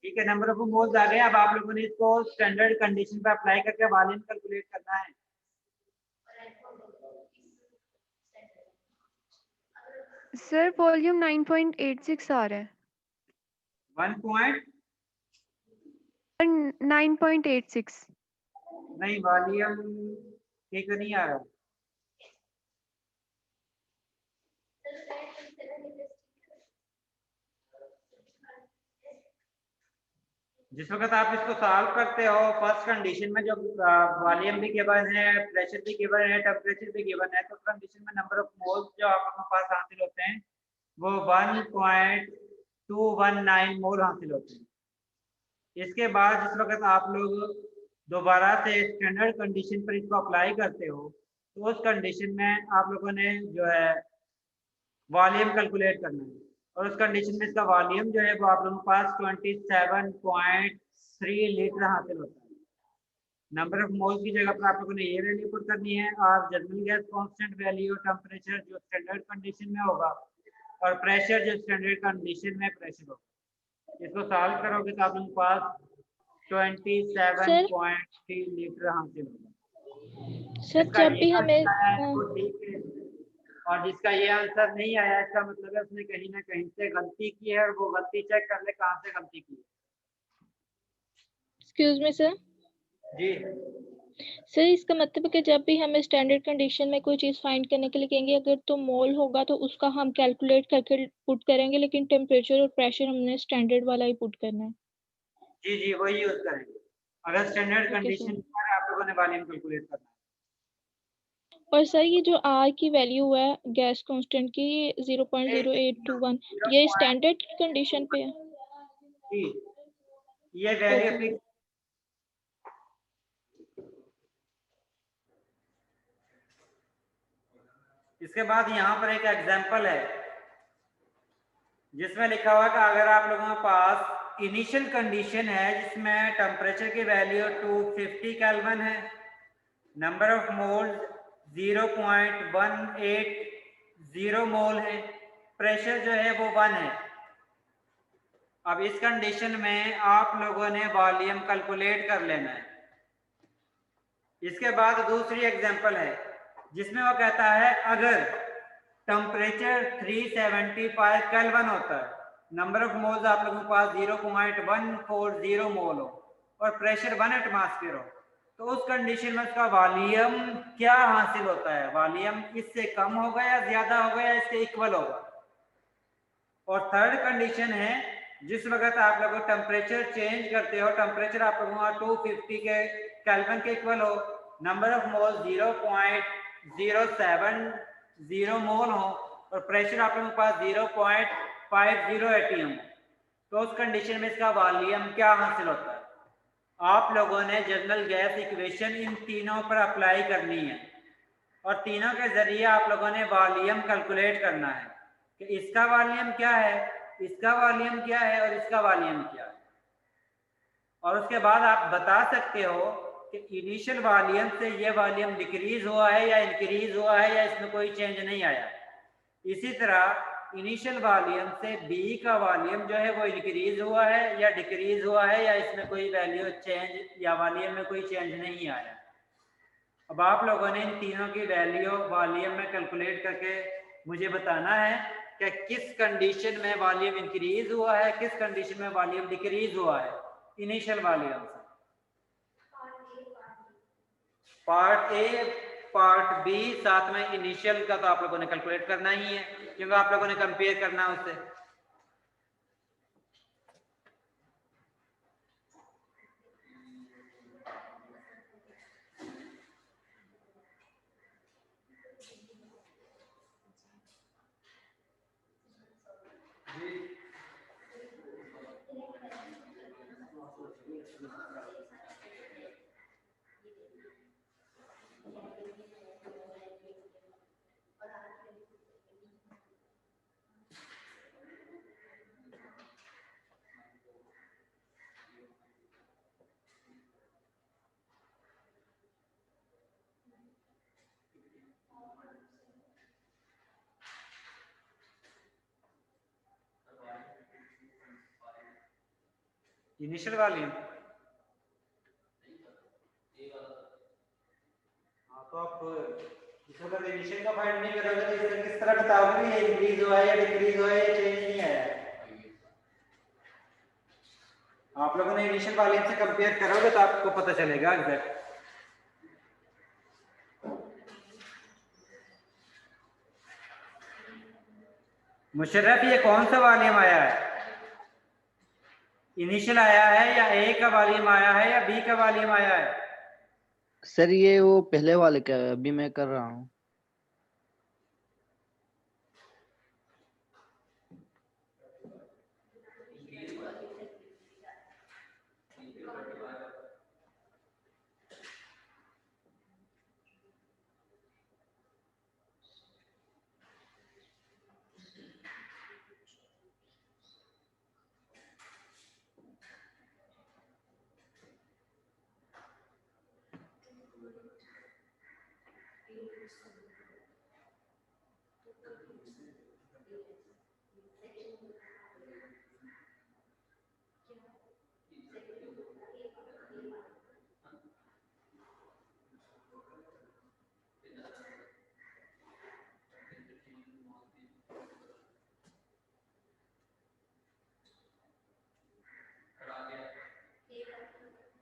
ठीक है, नंबर ऑफ मोल्स आ गए। अब आप लोगों ने इसको स्टैंडर्ड कंडीशन पे अप्लाई करके वॉल्यूम कैलकुलेट करना है। सर वॉल्यूम 9.86 आ रहा है। 9.86 नहीं, वॉल्यूम ठीक नहीं आ रहा। जिस वक्त आप इसको सॉल्व करते हो, फर्स्ट कंडीशन में जो वॉल्यूम भी गिवन है, प्रेशर भी गिवन है, टेम्परेचर भी गिवन है, तो कंडीशन में नंबर ऑफ मोल्स जो आपके पास हासिल होते हैं वो 1.219 मोल हासिल होते हैं। इसके बाद जिस वक्त आप लोग दोबारा से स्टैंडर्ड कंडीशन पर इसको अप्लाई करते हो, तो उस कंडीशन में आप लोगों ने जो है वॉल्यूम कैलकुलेट करना है, और उस कंडीशन में इसका वॉल्यूम जो है वो आप लोगों के पास 27.3 लीटर हासिल होता है। नंबर ऑफ मोल्स की जगह पर आप लोगों ने ये वैल्यू पुट करनी है, और general gas constant value, temperature जो स्टैंडर्ड कंडीशन में होगा, और प्रेशर जो स्टैंडर्ड कंडीशन में प्रेशर होगा। इसको सॉल्व करोगे तो आप लोगों के पास 27.3 लीटर हासिल होगा। सर जब भी हमें ठीक है, और जिसका ये आंसर नहीं आया, इसका मतलब है उसने कहीं ना कहीं से गलती की है, और वो गलती चेक कर ले कहाँ से गलती की है। Excuse me sir. जी सर इसका मतलब है कि जब भी हमें स्टैंडर्ड कंडीशन में कोई चीज़ फाइंड करने के लिए कहेंगे, अगर तो मोल होगा तो उसका हम कैलकुलेट करके पुट करेंगे, लेकिन टेम्परेचर और प्रेशर हमने स्टैंडर्ड वाला ही पुट करना है। जी वही यूज करेंगे। अगर स्टैंडर्ड ओके कंडीशन सर। पर आप लोगों ने वॉल्यूम कैलकुलेट करना है। और सर ये जो आर की वैल्यू है गैस कांस्टेंट की 0.0821, ये स्टैंडर्ड कंडीशन पे है। जी ये वैल्यू ओके। फिक्स। इसके बाद यहाँ पर एक एग्जांपल है जिसमें लिखा हुआ कि अगर आप लोगों के पास इनिशियल कंडीशन है जिसमें टेम्परेचर की वैल्यू 250 केल्विन है, नंबर ऑफ मोल्स 0.180 मोल है, प्रेशर जो है वो 1 है। अब इस कंडीशन में आप लोगों ने वॉल्यूम कैलकुलेट कर लेना है। इसके बाद दूसरी एग्जांपल है जिसमें वो कहता है अगर टेम्परेचर 375 केल्विन होता है, नंबर ऑफ मोल्स आप लोगों के पास 0.140 मोल हो, और प्रेशर 1 एटमॉस्फेयर हो, तो उस कंडीशन में उसका वॉल्यूम क्या हासिल होता है? वॉल्यूम इससे कम होगा या ज्यादा होगा या इसके इक्वल होगा? और थर्ड कंडीशन है जिस वक्त आप लोग टेम्परेचर चेंज करते हो, टेम्परेचर आप लोगों का 250 के केल्विन के इक्वल हो, नंबर ऑफ मोल 0.070 मोल हो, और प्रेशर आप लोगों के पास 0.50 एटीएम हो, तो उस कंडीशन में इसका वॉल्यूम क्या हासिल होता है? आप लोगों ने जनरल गैस इक्वेशन इन तीनों पर अप्लाई करनी है, और तीनों के जरिए आप लोगों ने वॉल्यूम कैलकुलेट करना है कि इसका वॉल्यूम क्या है, इसका वॉल्यूम क्या है, और इसका वॉल्यूम क्या है। और उसके बाद आप बता सकते हो कि इनिशियल वॉल्यूम से ये वॉल्यूम डिक्रीज हुआ है या इंक्रीज हुआ है, या इसमें कोई चेंज नहीं आया। इसी तरह इनिशियल वॉल्यूम से बी का वॉल्यूम जो है वो इंक्रीज हुआ है या डिक्रीज हुआ है, या इसमें कोई वैल्यू चेंज या वॉल्यूम में कोई चेंज नहीं आया। अब आप लोगों ने इन तीनों की वैल्यू वॉल्यूम में कैलकुलेट करके मुझे बताना है कि किस कंडीशन में वॉल्यूम इंक्रीज हुआ है, किस कंडीशन में वॉल्यूम डिक्रीज हुआ है इनिशियल वॉल्यूम से। पार्ट ए, पार्ट बी, साथ में इनिशियल का तो आप लोगों ने कैलकुलेट करना ही है क्योंकि आप लोगों ने कंपेयर करना है उससे। इनिशियल वॉल्यूम, हाँ तो आप इसको अगर इनिशियल का फाइंड नहीं करोगे तो इसे किस तरह बताओगे कि ये इंक्रीज हुआ है या डिक्रीज हुआ है या चेंज नहीं आया है? आप लोगों ने इनिशियल वॉल्यूम से कंपेयर करोगे तो आपको पता चलेगा एग्जैक्ट। मुशर्रफ ये कौन सा वॉल्यूम आया है? इनिशियल आया है या ए का वॉल्यूम आया है या बी का वॉल्यूम आया है? सर ये वो पहले वाले का है, अभी मैं कर रहा हूँ।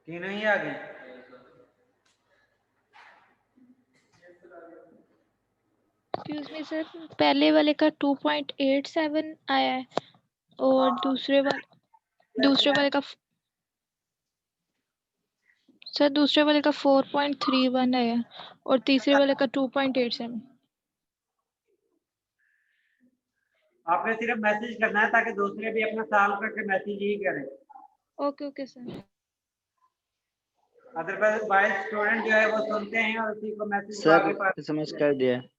तीनों ही आ गए। एक्सक्यूज मी सर, पहले वाले का 2.87 आया है और दूसरे वाले का सर दूसरे वाले का 4.31 आया है और तीसरे वाले का 2.87। आपने सिर्फ मैसेज करना है ताकि दूसरे भी अपना सॉल्व करके मैसेज ही करें। Okay okay sir. Otherwise student जो है वो सुनते हैं और उसी को मैसेज को आगे सर एसएमएस कर दिया है।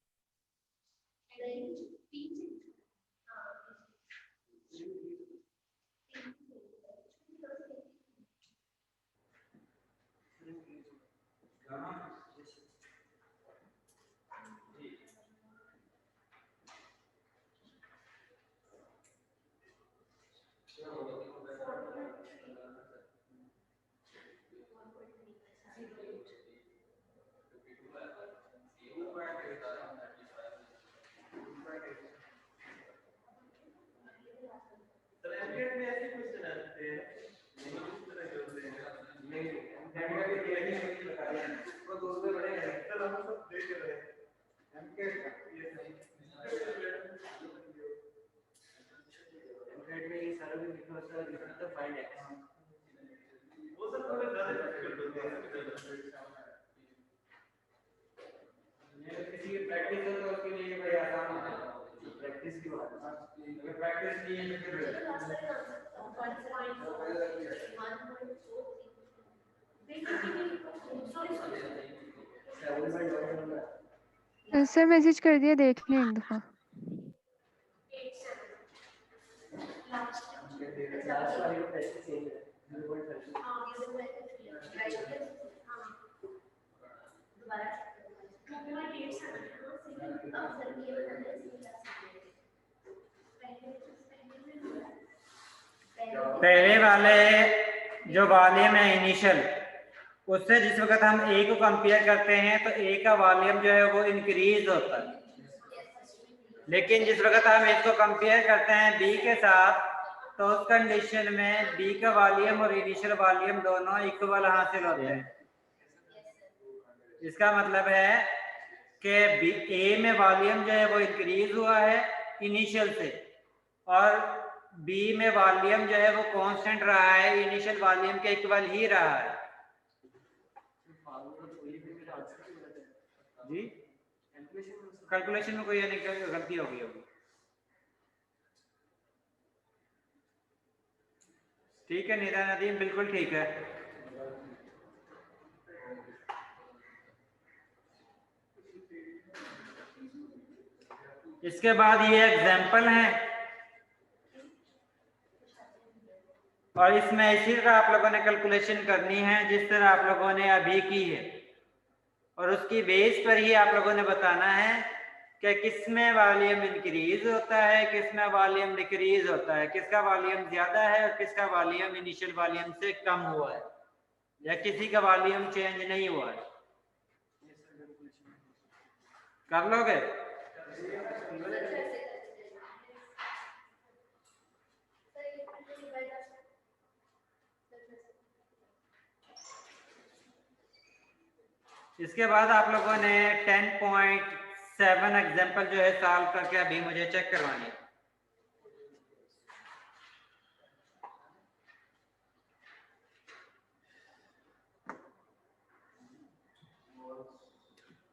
प्रैक्टिस हो तो उसके लिए भाई आसान होता है। प्रैक्टिस की बात है, अगर प्रैक्टिस नहीं है तो फिर सर मैसेज कर दिया, देख लें एक दफ़ा। लास्ट वाले को पैसे सेम है 0.30। पहले वाले जो वॉल्यूम है इनिशियल, उससे जिस वक्त हम ए को कंपेयर करते हैं तो ए का वॉल्यूम जो है वो इंक्रीज होता है, लेकिन जिस वक्त हम इसको कंपेयर करते हैं बी के साथ तो उस कंडीशन में बी का वॉल्यूम और इनिशियल वॉल्यूम दोनों इक्वल हासिल होते हैं। इसका मतलब है कि ए में वॉल्यूम जो है वो इंक्रीज हुआ है इनिशियल से और बी में वॉल्यूम जो है वो कांस्टेंट रहा है, इनिशियल वॉल्यूम के इक्वल ही रहा है। जी कैलकुलेशन में कोई यानी गलती हो गई होगी। ठीक है निदा नदीम, बिल्कुल ठीक है। इसके बाद ये एग्जाम्पल है और इसमें इसी तरह आप लोगों ने कैलकुलेशन करनी है जिस तरह आप लोगों ने अभी की है, और उसकी बेस पर ही आप लोगों ने बताना है कि किसमें वॉल्यूम इंक्रीज होता है, किसमें वॉल्यूम डिक्रीज होता है, किसका वॉल्यूम ज्यादा है और किसका वॉल्यूम इनिशियल वॉल्यूम से कम हुआ है या किसी का वॉल्यूम चेंज नहीं हुआ है। कर लोगे? इसके बाद आप लोगों ने 10.7 एग्जाम्पल जो है सॉल्व करके अभी मुझे चेक करवानी है।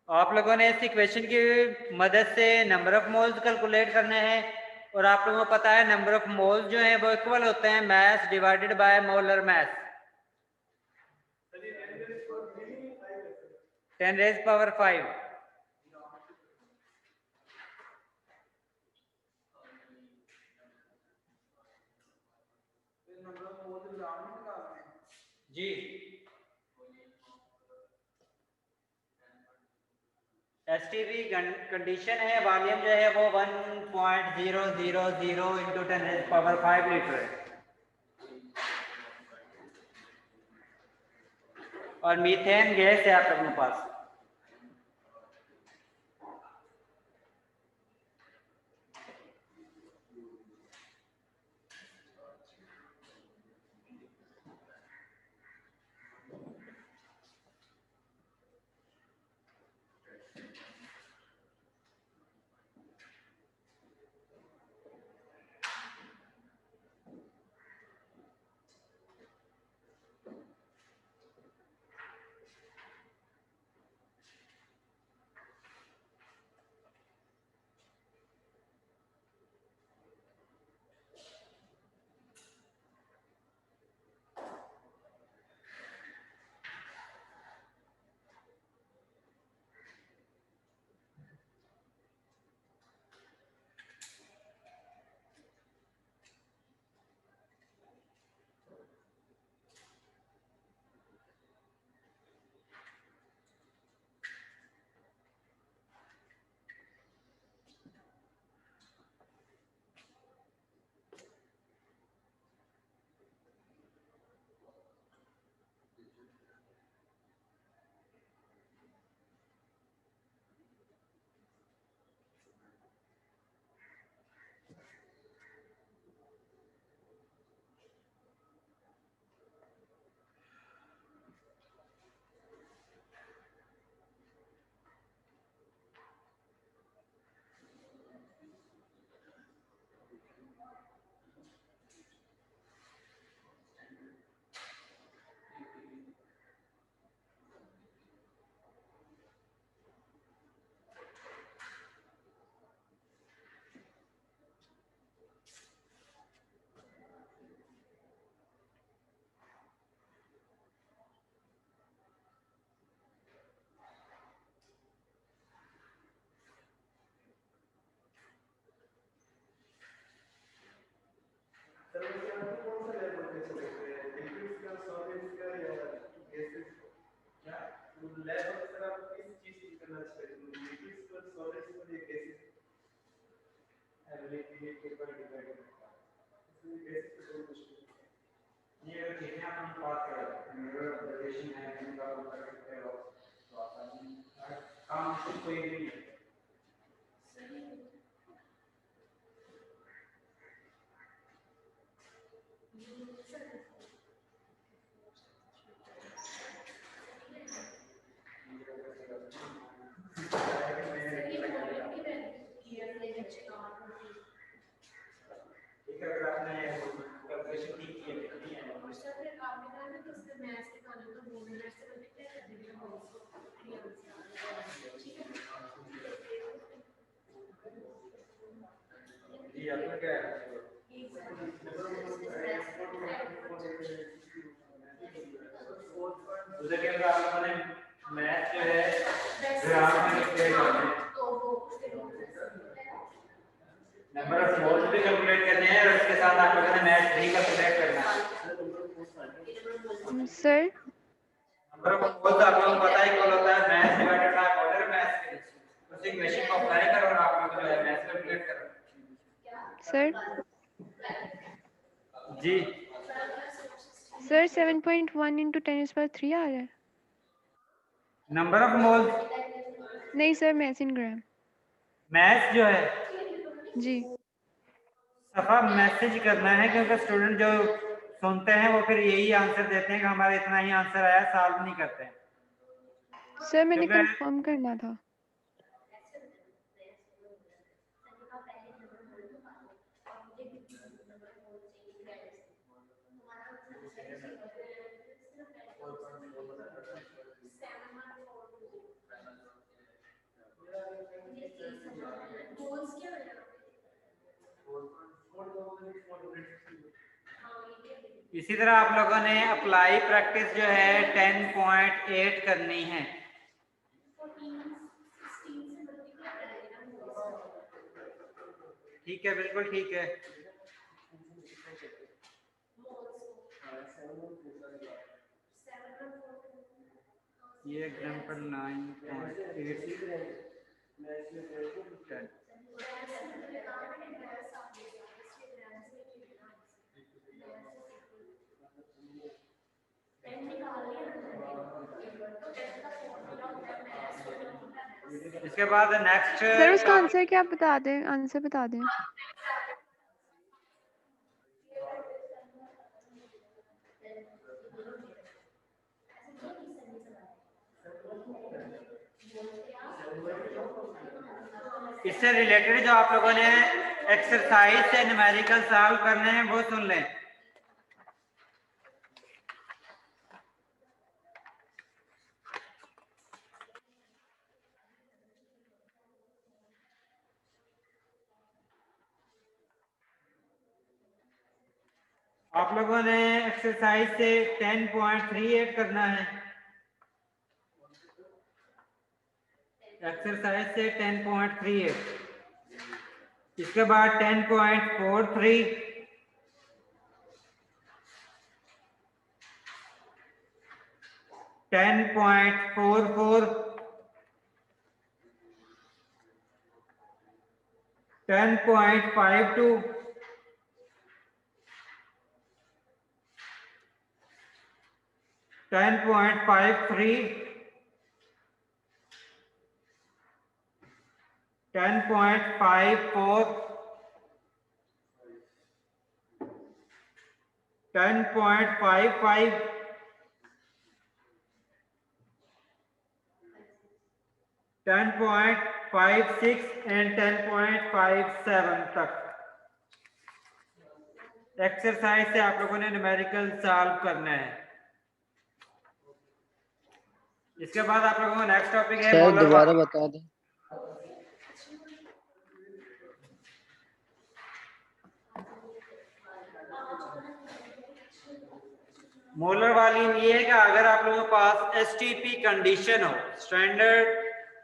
आप लोगों ने इस इक्वेशन की मदद से नंबर ऑफ मोल्स कैलकुलेट करने हैं और आप लोगों को पता है नंबर ऑफ मोल्स जो है वो इक्वल होते हैं mass divided by molar mass. 10 raised power 5। जी एसटीवी कंडीशन है, वॉल्यूम जो है वो 1.000 इंटू 10 raised power 5 लीटर है और मीथेन गैस है आप लोगों के पास। सर नंबर ऑफ मोल्स आप लोगों को पता है इक्वल होता है मास डिवाइडेड बाय मोलर मास के। उस इक्वेशन को अप्लाई करो और आप लोग जो है मास कैलकुलेट करो। सर जी सर 7.1 into 10⁻³ आ रहा है। नंबर ऑफ मोल्स नहीं सर, मैस इन ग्राम। मास जो है जी सफा मैसेज करना है, क्योंकि स्टूडेंट जो सुनते हैं वो फिर यही आंसर देते हैं कि हमारा इतना ही आंसर आया, सॉल्व नहीं करते हैं। सर मैंने क्योंकि कंफर्म करना था। इसी तरह आप लोगों ने अप्लाई प्रैक्टिस जो है 10.8 करनी है। ठीक है, बिल्कुल ठीक है। ये एग्जांपल 9.8 इसके बाद नेक्स्ट सर उसका आंसर क्या बता दें, आंसर बता दें। इससे रिलेटेड जो आप लोगों ने एक्सरसाइज से न्यूमेरिकल सॉल्व करने हैं वो सुन लें। आप लोगों ने एक्सरसाइज से 10.38 करना है। एक्सरसाइज से 10.38, इसके बाद 10.43, 10.44, 10.52, 10.53, 10.54, 10.55, 10.56 एंड 10.57 तक एक्सरसाइज से आप लोगों ने न्यूमेरिकल सॉल्व करना है। इसके बाद आप लोगों को नेक्स्ट टॉपिक है सर मोलर दोबारा वॉल्यूम। बता दें। मोलर वॉल्यूम ये है कि अगर आप लोगों के पास एसटीपी कंडीशन हो, स्टैंडर्ड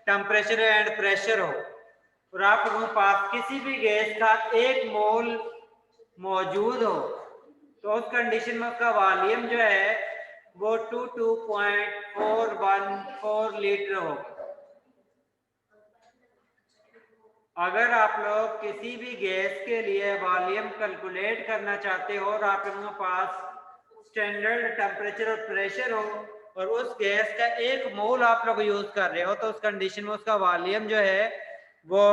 टेम्परेचर एंड प्रेशर हो, और आप लोगों के पास किसी भी गैस का 1 मोल मौजूद हो, तो उस कंडीशन में उसका वॉल्यूम जो है वो 22.414 लीटर हो। अगर आप लोग किसी भी गैस के लिए वॉल्यूम कैलकुलेट करना चाहते हो और आप लोगों के पास स्टैंडर्ड टेम्परेचर और प्रेशर हो और उस गैस का 1 मोल आप लोग यूज कर रहे हो, तो उस कंडीशन में उसका वॉल्यूम जो है वो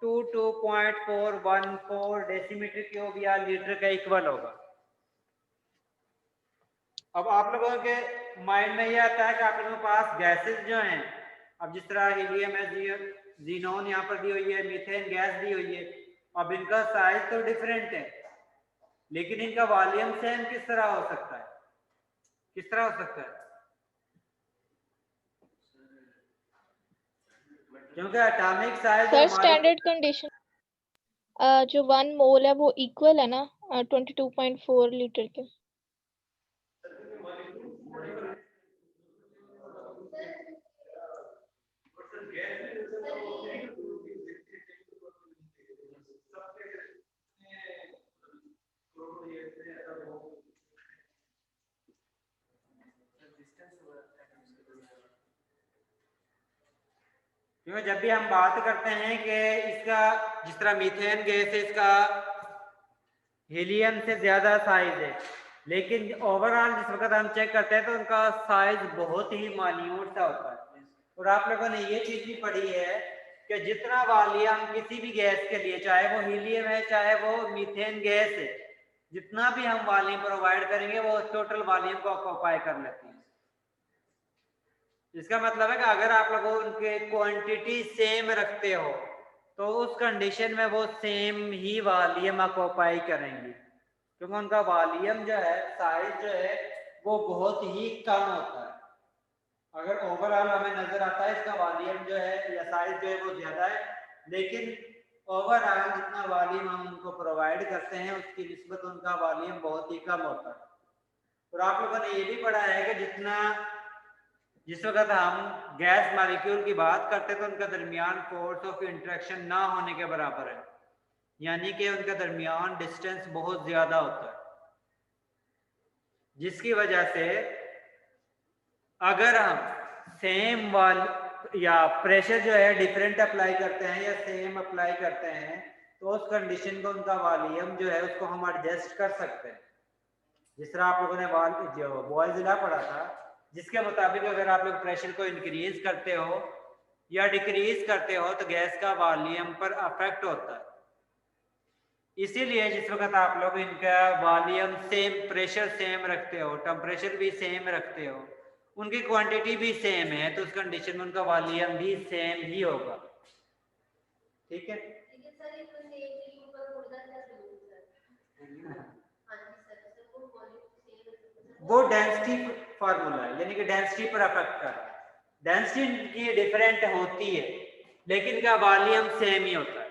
22.414 डेसीमीटर क्यूब या लीटर का इक्वल होगा। अब आप लोगों के माइंड में ये आता है कि आप लोगों के पास गैसेस जो हैं, अब जिस तरह हीलियम है, जीनोन यहाँ पर दी हुई है, मीथेन गैस दी हुई है, अब इनका साइज तो डिफरेंट है, लेकिन इनका वॉल्यूम सेम किस तरह हो सकता है? किस तरह हो सकता है? क्योंकि atomic size sir standard condition जो 1 मोल है वो इक्वल है ना 22.4 लीटर के। डिस्टेंस होगा एटम्स के दरमियान। क्योंकि जब भी हम बात करते हैं कि इसका जिस तरह मीथेन गैस है इसका हीलियम से ज्यादा साइज है, लेकिन ओवरऑल जिस वक्त हम चेक करते हैं तो उनका साइज बहुत ही मान्यूट सा होता है। और आप लोगों ने ये चीज भी पढ़ी है कि जितना वॉल्यूम किसी भी गैस के लिए, चाहे वो हीलियम है चाहे वो मीथेन गैस है, जितना भी हम वॉल्यूम प्रोवाइड करेंगे वो टोटल वॉल्यूम को ऑक्यूपाई कर लेती है। इसका मतलब है कि अगर आप लोग उनके क्वांटिटी सेम रखते हो तो उस कंडीशन में वो सेम ही वॉल्यूम ऑक्यूपाई करेंगी, क्योंकि उनका वॉल्यूम जो है, साइज जो है वो बहुत ही कम होता है। अगर ओवरऑल हमें नजर आता है इसका वॉल्यूम जो है या साइज जो है वो ज्यादा है, लेकिन ओवरऑल जितना वॉल्यूम हम उनको प्रोवाइड करते हैं उसकी निस्बत उनका वॉल्यूम बहुत ही कम होता है। और आप लोगों ने ये भी पढ़ा है कि जिस वक्त हम गैस मॉलिक्यूल की बात करते हैं तो उनका दरमियान फोर्स ऑफ इंटरेक्शन ना होने के बराबर है, यानी कि उनका दरमियान डिस्टेंस बहुत ज्यादा होता है, जिसकी वजह से अगर हम सेम वाल या प्रेशर जो है डिफरेंट अप्लाई करते हैं या सेम अप्लाई करते हैं तो उस कंडीशन को उनका वॉल्यूम जो है उसको हम एडजस्ट कर सकते हैं। जिस तरह आप लोगों ने जो बॉयल्ज़ला पढ़ा था, जिसके मुताबिक अगर आप लोग प्रेशर को इंक्रीज करते हो या डिक्रीज करते हो तो गैस का वॉल्यूम पर अफेक्ट होता है। इसीलिए जिस वक्त आप लोग इनका वॉल्यूम सेम, प्रेशर सेम रखते हो, टेम्परेचर भी सेम रखते हो, उनकी क्वांटिटी भी सेम है, तो उस कंडीशन में उनका वॉल्यूम भी सेम ही होगा। ठीक है, लेकिन सर इसको सेम के ऊपर होगा क्या जरूर सर? हाँ जी सर, वो वॉल्यूम सेम, वो डेंसिटी फार्मूला है, यानी कि डेंसिटी पर अफेक्ट कर रहा है। डेंसिटी की डिफरेंट होती है लेकिन का वॉल्यूम सेम ही होता है।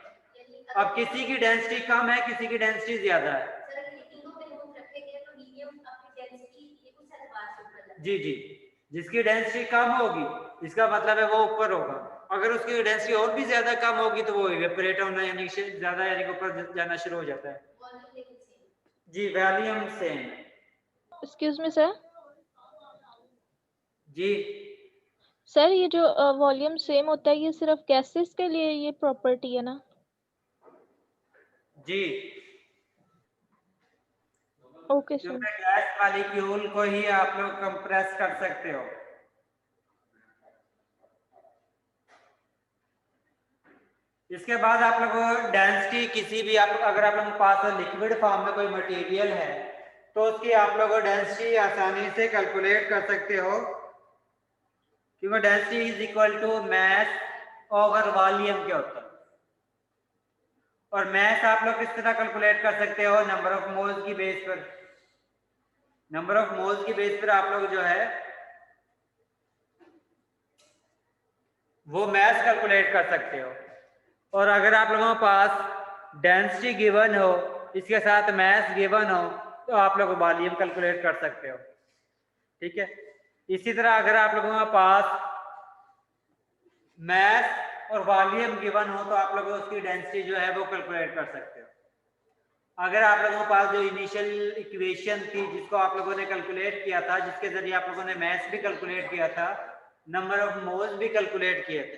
अब किसी की डेंसिटी कम है, किसी की डेंसिटी ज्यादा है। सर ये तीनों एलिमेंट रखे गए तो हीलियम अपनी डेंसिटी ये कुछ अलग बात है। जी जी, जिसकी डेंसिटी कम होगी इसका मतलब है वो ऊपर होगा, अगर उसकी डेंसिटी और भी ज्यादा कम होगी तो वो इवेपोरेट होना यानी ज्यादा यानी ऊपर जाना शुरू हो जाता है। जी, volume same. Excuse me sir. जी सर ये जो वॉल्यूम सेम होता है ये सिर्फ गैसेस के लिए ये प्रॉपर्टी है ना? जी, ओके सर। क्योंकि गैस मॉलिक्यूल को ही आप लोग कंप्रेस कर सकते हो। इसके बाद आप लोग डेंसिटी किसी भी अगर आप लोगों के पास लिक्विड फॉर्म में कोई मटेरियल है तो उसकी आप लोग डेंसिटी आसानी से कैलकुलेट कर सकते हो, क्योंकि density is equal to mass over volume क्या होता है। और मैस आप लोग किस तरह कैलकुलेट कर सकते हो? नंबर ऑफ मोल्स की बेस पर। नंबर ऑफ मोल्स की बेस पर आप लोग जो है वो मैस कैलकुलेट कर सकते हो। और अगर आप लोगों के पास डेंसिटी गिवन हो, इसके साथ मैस गिवन हो, तो आप लोग वॉल्यूम कैलकुलेट कर सकते हो। ठीक है, इसी तरह अगर आप लोगों के पास मैस और वॉल्यूम गिवन हो तो आप लोग उसकी डेंसिटी जो है वो कैलकुलेट कर सकते हो। अगर आप लोगों के पास जो इनिशियल इक्वेशन थी जिसको आप लोगों ने कैलकुलेट किया था, जिसके जरिए आप लोगों ने मैस भी कैलकुलेट किया था, नंबर ऑफ मोल्स भी कैलकुलेट किए थे,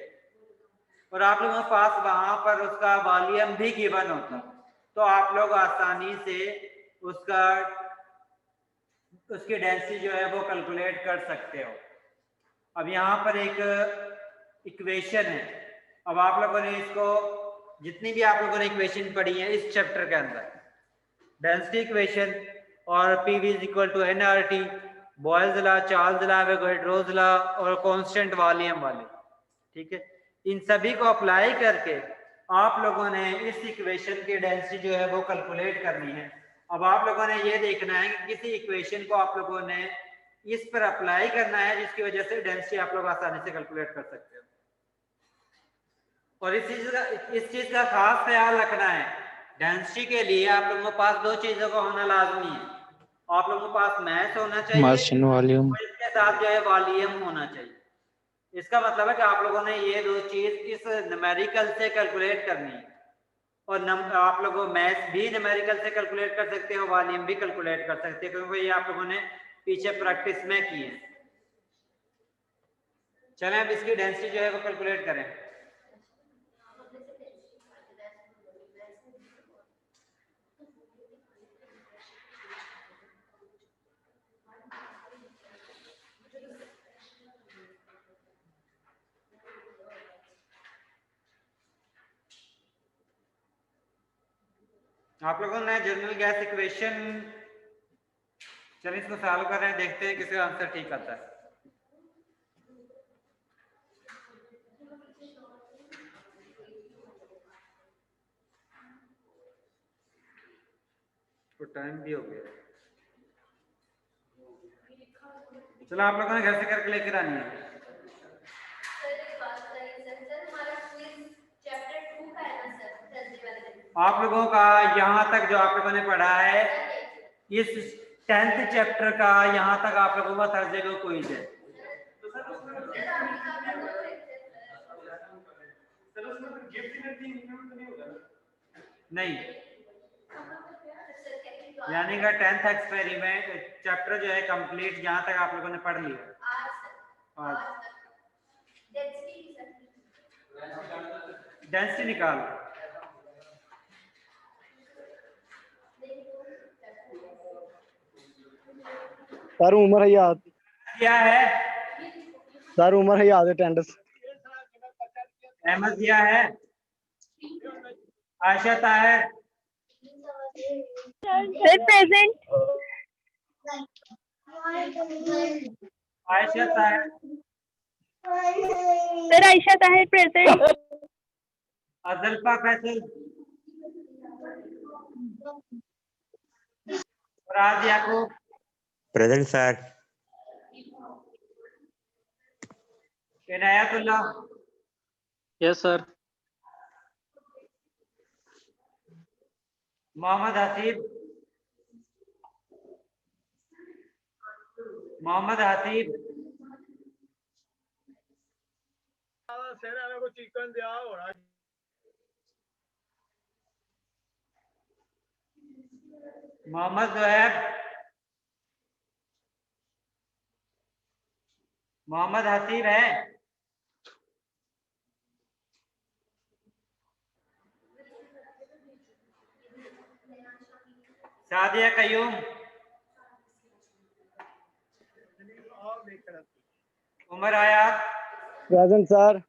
और आप लोगों के पास वहां पर उसका वॉल्यूम भी गिवन होता, तो आप लोग आसानी से उसकी डेंसिटी जो है वो कैलकुलेट कर सकते हो। अब यहाँ पर एक इक्वेशन है, अब आप लोगों ने इसको जितनी भी आप लोगों ने इक्वेशन पढ़ी है इस चैप्टर के अंदर, डेंसिटी इक्वेशन और PV is equal to NRT, Boyle's law, Charles law, Avogadro's law और कांस्टेंट वॉल्यूम वाले, ठीक है, इन सभी को अप्लाई करके आप लोगों ने इस इक्वेशन की डेंसिटी जो है वो कैलकुलेट करनी है। अब आप लोगों ने ये देखना है कि किसी इक्वेशन को आप लोगों ने इस पर अप्लाई करना है जिसकी वजह से डेंसिटी आप लोग आसानी से कैलकुलेट कर सकते हो। और इस चीज का खास ख्याल रखना है, डेंसिटी के लिए आप लोगों के पास दो चीजों का होना लाजमी है। आप लोगों के पास मैस होना चाहिए और इसके साथ जो है वॉल्यूम होना चाहिए। इसका मतलब है कि आप लोगों ने ये दो चीज इस न्यूमेरिकल से कैलकुलेट करनी है, और आप लोगों मैथ भी न्यूमेरिकल से कैलकुलेट कर सकते हो, वॉल्यूम भी कैलकुलेट कर सकते हो, क्योंकि ये आप लोगों ने पीछे प्रैक्टिस में की है। चलें अब इसकी डेंसिटी जो है वो कैलकुलेट करें। आप लोगों ने जनरल गैस इक्वेशन, चलिए इसको सॉल्व कर रहे हैं, देखते हैं किसका आंसर ठीक आता है। तो टाइम भी हो गया। चलो आप लोगों ने घर से करके लेकर आनी है। आप लोगों का यहाँ तक जो आप लोगों ने पढ़ा है, इस 10th चैप्टर का यहाँ तक आप लोगों का थर्सडे को क्विज है। नहीं, यानी का 10th एक्सपेरिमेंट चैप्टर जो है कंप्लीट यहाँ तक आप लोगों ने पढ़ लिया। आज डेंसिटी निकाल। सर उमर है याद क्या है? सर उमर है याद अटेंडेंस अहमद दिया है, Ayesha Tahir sir present. Ayesha Tahir sir Ayesha Tahir present. Azalfa Faisal, Faraz Yaqoob present sir. Inayatullah, yes sir. Mohammad Haseeb, Mohammad Haseeb, Mohammad Zohaib, Mohammad Haseeb है, सादिया कयूम, उमर आयात, प्रेजेंट सर।